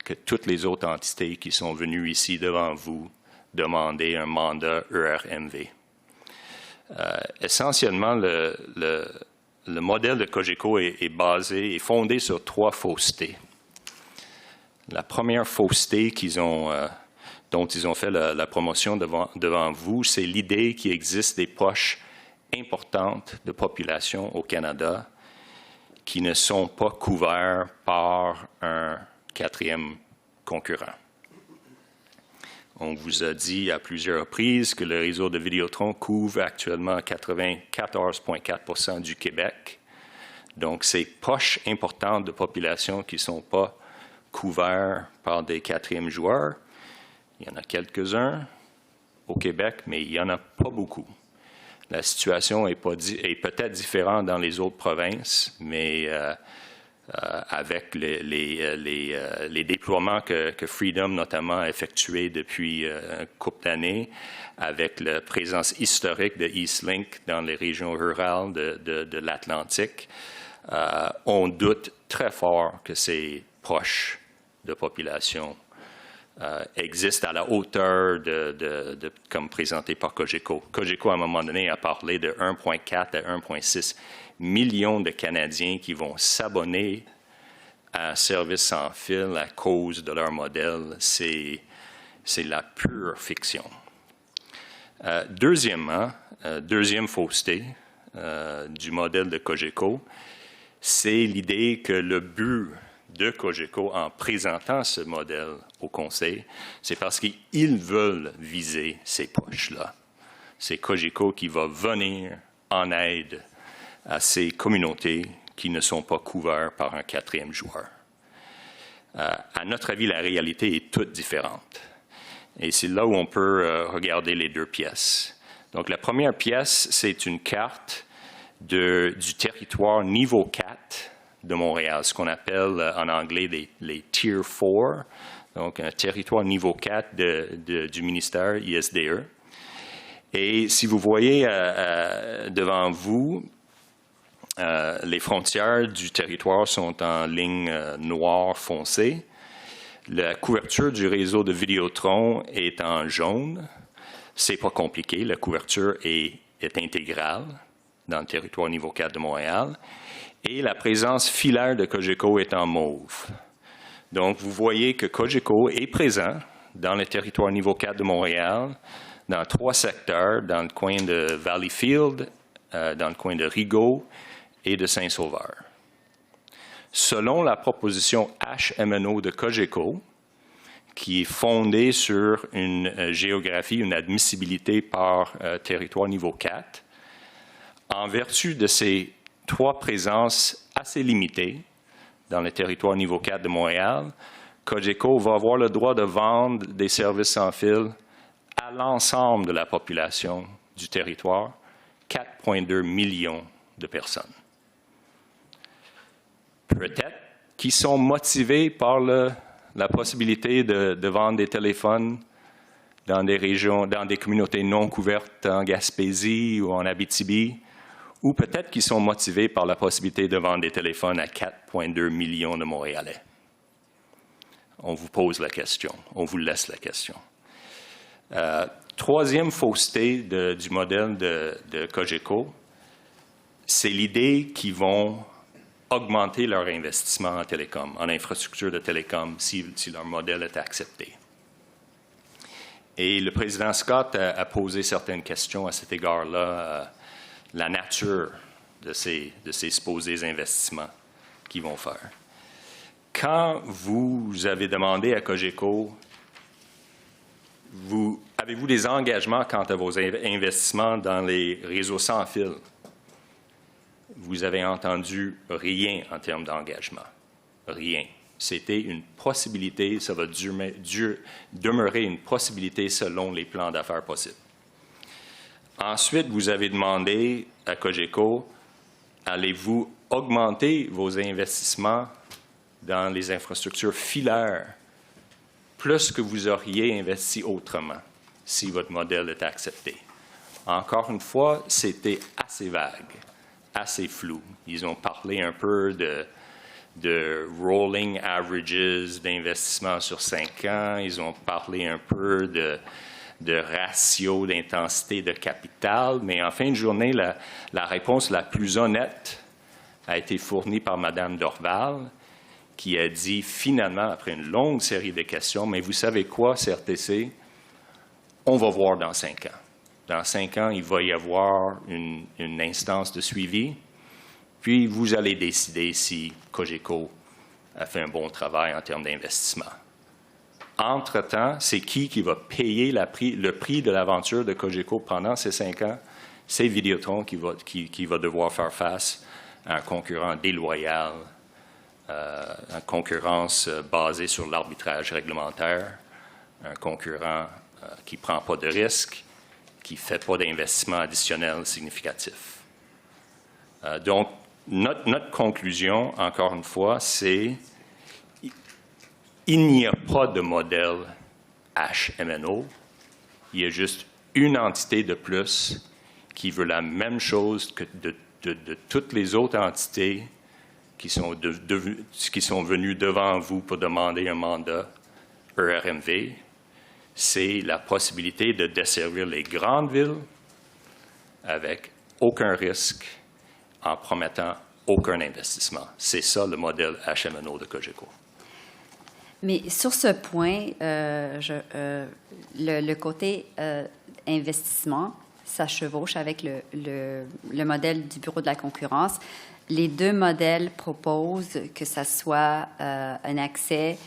que toutes les autres entités qui sont venues ici devant vous demander un mandat ERMV. Essentiellement, le modèle de Cogeco est fondé sur 3 faussetés. La première fausseté dont ils ont fait la promotion devant vous, c'est l'idée qu'il existe des poches importantes de population au Canada qui ne sont pas couverts par un 4e concurrent. On vous a dit à plusieurs reprises que le réseau de Vidéotron couvre actuellement 94,4% du Québec. Donc, ces poches importantes de population qui ne sont pas couverts par des 4e joueurs. Il y en a quelques-uns au Québec, mais il n'y en a pas beaucoup. La situation est peut-être différente dans les autres provinces, mais avec les déploiements que Freedom notamment a effectués depuis une couple d'années, avec la présence historique de Eastlink dans les régions rurales de l'Atlantique, on doute très fort que ces proches de population existent à la hauteur comme présenté par Cogeco. Cogeco, à un moment donné, a parlé de 1,4 à 1,6 millions de Canadiens qui vont s'abonner à un service sans fil à cause de leur modèle. C'est la pure fiction. Deuxièmement, deuxième fausseté du modèle de Cogeco, c'est l'idée que le but de Cogeco en présentant ce modèle au Conseil, c'est parce qu'ils veulent viser ces poches-là. C'est Cogeco qui va venir en aide à ces communautés qui ne sont pas couvertes par un quatrième joueur. À notre avis, la réalité est toute différente. Et c'est là où on peut regarder les deux pièces. Donc, la première pièce, c'est une carte du territoire niveau 4 de Montréal, ce qu'on appelle en anglais les Tier 4, donc un territoire niveau 4 du ministère ISDE. Et si vous voyez devant vous, les frontières du territoire sont en ligne noire foncée. La couverture du réseau de Vidéotron est en jaune. C'est pas compliqué, la couverture est intégrale dans le territoire niveau 4 de Montréal. Et la présence filaire de Cogeco est en mauve. Donc, vous voyez que Cogeco est présent dans le territoire niveau 4 de Montréal, dans 3 secteurs, dans le coin de Valleyfield, dans le coin de Rigaud et de Saint-Sauveur. Selon la proposition HMNO de Cogeco, qui est fondée sur une géographie, une admissibilité par territoire niveau 4, en vertu de ces 3 présences assez limitées dans le territoire niveau 4 de Montréal, Cogeco va avoir le droit de vendre des services sans fil à l'ensemble de la population du territoire, 4,2 millions de personnes. Peut-être qu'ils sont motivés par la possibilité de vendre des téléphones dans des régions, dans des communautés non couvertes en Gaspésie ou en Abitibi, ou peut-être qu'ils sont motivés par la possibilité de vendre des téléphones à 4,2 millions de Montréalais. On vous pose la question, on vous laisse la question. Troisième fausseté du modèle de Cogeco, c'est l'idée qu'ils vont augmenter leur investissement en télécom, en infrastructure de télécom, si leur modèle est accepté. Et le président Scott a posé certaines questions à cet égard-là, la nature de ces supposés investissements qu'ils vont faire. Quand vous avez demandé à Cogeco, avez-vous des engagements quant à vos investissements dans les réseaux sans fil? Vous avez entendu rien en termes d'engagement. Rien. C'était une possibilité, ça va demeurer une possibilité selon les plans d'affaires possibles. Ensuite, vous avez demandé à Cogeco, allez-vous augmenter vos investissements dans les infrastructures filaires plus que vous auriez investi autrement si votre modèle est accepté? Encore une fois, c'était assez vague, assez flou. Ils ont parlé un peu de rolling averages d'investissement sur 5 ans. Ils ont parlé un peu de ratio d'intensité de capital, mais en fin de journée, la réponse la plus honnête a été fournie par Mme Dorval, qui a dit finalement, après une longue série de questions, mais vous savez quoi, CRTC, on va voir dans 5 ans. Dans 5 ans, il va y avoir une instance de suivi, puis vous allez décider si Cogeco a fait un bon travail en termes d'investissement. Entre-temps, c'est qui va payer le prix de l'aventure de Cogeco pendant ces 5 ans? C'est Vidéotron qui va devoir faire face à un concurrent déloyal, une concurrence basée sur l'arbitrage réglementaire, un concurrent qui ne prend pas de risques, qui ne fait pas d'investissement additionnel significatif. Donc, notre conclusion, encore une fois, c'est il n'y a pas de modèle HMNO. Il y a juste une entité de plus qui veut la même chose que de toutes les autres entités qui sont venues devant vous pour demander un mandat ERMV. C'est la possibilité de desservir les grandes villes avec aucun risque en promettant aucun investissement. C'est ça le modèle HMNO de Cogeco. Mais sur ce point, le côté investissement, ça chevauche avec le modèle du Bureau de la concurrence. Les deux modèles proposent que ça soit un accès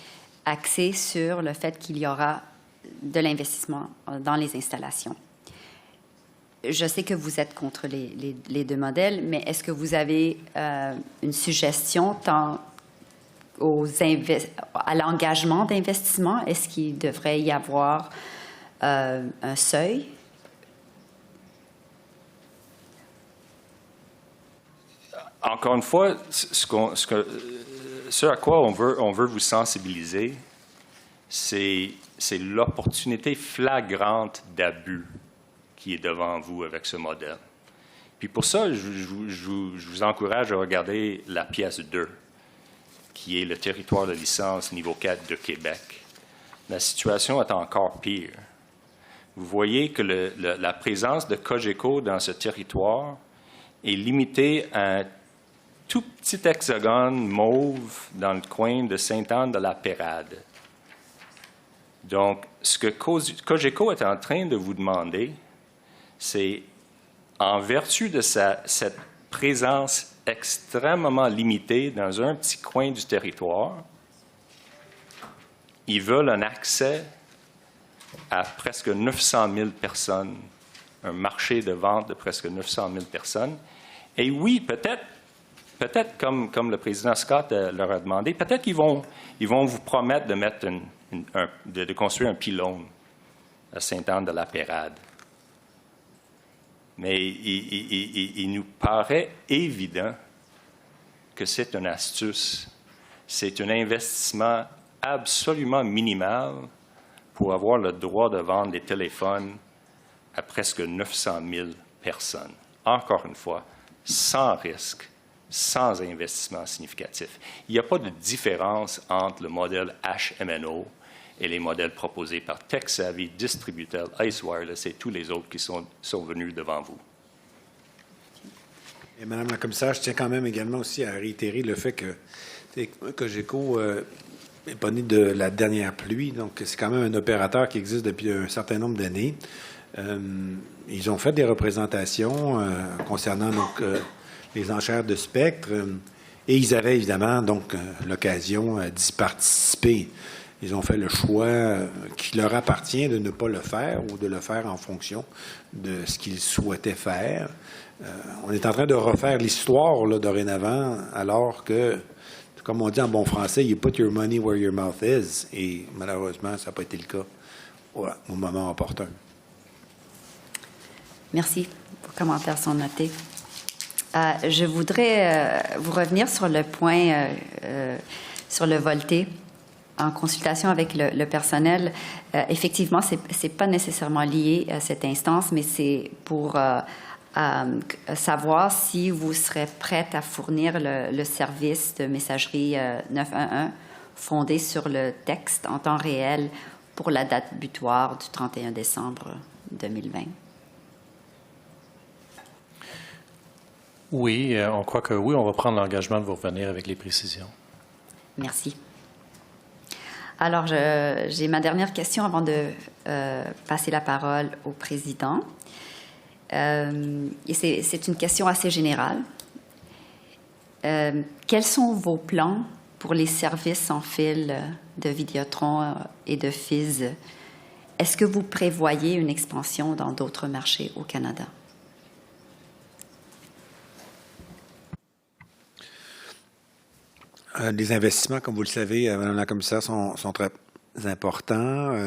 axé sur le fait qu'il y aura de l'investissement dans les installations. Je sais que vous êtes contre les deux modèles, mais est-ce que vous avez une suggestion tant à l'engagement d'investissement? Est-ce qu'il devrait y avoir un seuil? Encore une fois, ce à quoi on veut vous sensibiliser, c'est l'opportunité flagrante d'abus qui est devant vous avec ce modèle. Puis pour ça, je vous encourage à regarder la pièce 2, qui est le territoire de licence niveau 4 de Québec. La situation est encore pire. Vous voyez que la présence de Cogeco dans ce territoire est limitée à un tout petit hexagone mauve dans le coin de Sainte-Anne-de-la-Pérade. Donc, ce que Cogeco est en train de vous demander, c'est, en vertu de cette présence extrêmement limitée dans un petit coin du territoire, ils veulent un accès à presque 900 000 personnes, un marché de vente de presque 900 000 personnes. Et oui, peut-être comme le président Scott leur a demandé, peut-être qu'ils vont vous promettre de mettre de construire un pylône à Sainte-Anne-de-la-Pérade. Mais il nous paraît évident que c'est une astuce, c'est un investissement absolument minimal pour avoir le droit de vendre des téléphones à presque 900 000 personnes. Encore une fois, sans risque, sans investissement significatif. Il n'y a pas de différence entre le modèle HMNO et les modèles proposés par TekSavvy, Distributel, Ice Wireless et tous les autres qui sont venus devant vous. Et Madame la commissaire, je tiens quand même également aussi à réitérer le fait que Cogeco n'est pas né de la dernière pluie, donc c'est quand même un opérateur qui existe depuis un certain nombre d'années. Ils ont fait des représentations concernant donc les enchères de spectre et ils avaient évidemment donc l'occasion d'y participer. Ils ont fait le choix qui leur appartient de ne pas le faire ou de le faire en fonction de ce qu'ils souhaitaient faire. On est en train de refaire l'histoire là, dorénavant, alors que, comme on dit en bon français, you put your money where your mouth is. Et malheureusement, ça n'a pas été le cas au moment opportun. Merci. Vos commentaires sont notés. Je voudrais vous revenir sur le point sur le volté. En consultation avec le personnel, effectivement, c'est pas nécessairement lié à cette instance, mais c'est pour savoir si vous serez prête à fournir le service de messagerie 911 fondé sur le texte en temps réel pour la date butoir du 31 décembre 2020. Oui, on croit que oui, on va prendre l'engagement de vous revenir avec les précisions. Merci. Alors, j'ai ma dernière question avant de passer la parole au président. Et c'est une question assez générale. Quels sont vos plans pour les services sans fil de Vidéotron et de Fizz? Est-ce que vous prévoyez une expansion dans d'autres marchés au Canada? Les investissements, comme vous le savez, Madame la commissaire, sont très importants.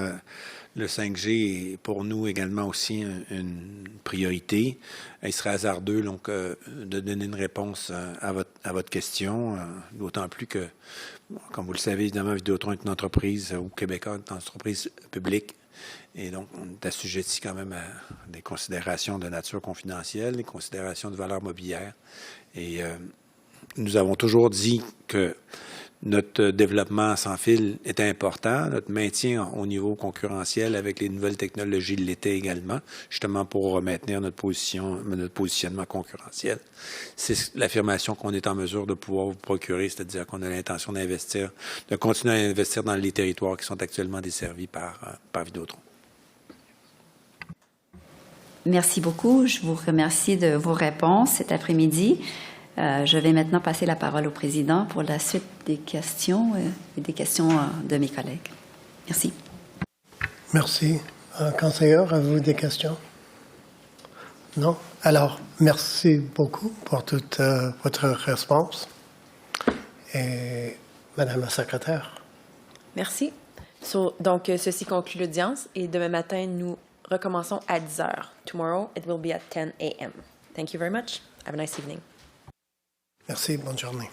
Le 5G est pour nous également aussi une priorité. Il serait hasardeux donc, de donner une réponse à votre question, d'autant plus que, comme vous le savez, évidemment, Vidéotron est une entreprise, ou Québécois est une entreprise publique. Et donc, on est assujetti quand même à des considérations de nature confidentielle, des considérations de valeur mobilière. Et nous avons toujours dit que notre développement sans fil était important, notre maintien au niveau concurrentiel avec les nouvelles technologies l'était également, justement pour maintenir notre positionnement concurrentiel. C'est l'affirmation qu'on est en mesure de pouvoir vous procurer, c'est-à-dire qu'on a l'intention d'investir, de continuer à investir dans les territoires qui sont actuellement desservis par Vidéotron. Merci beaucoup. Je vous remercie de vos réponses cet après-midi. Je vais maintenant passer la parole au président pour la suite des questions et des questions de mes collègues. Merci. Merci. Conseillère, avez-vous des questions? Non? Alors, merci beaucoup pour toute votre réponse. Et Madame la secrétaire. Merci. Donc, ceci conclut l'audience et demain matin, nous recommençons à 10 heures. Tomorrow, it will be at 10 a.m. Thank you very much. Have a nice evening. Merci, bonne journée.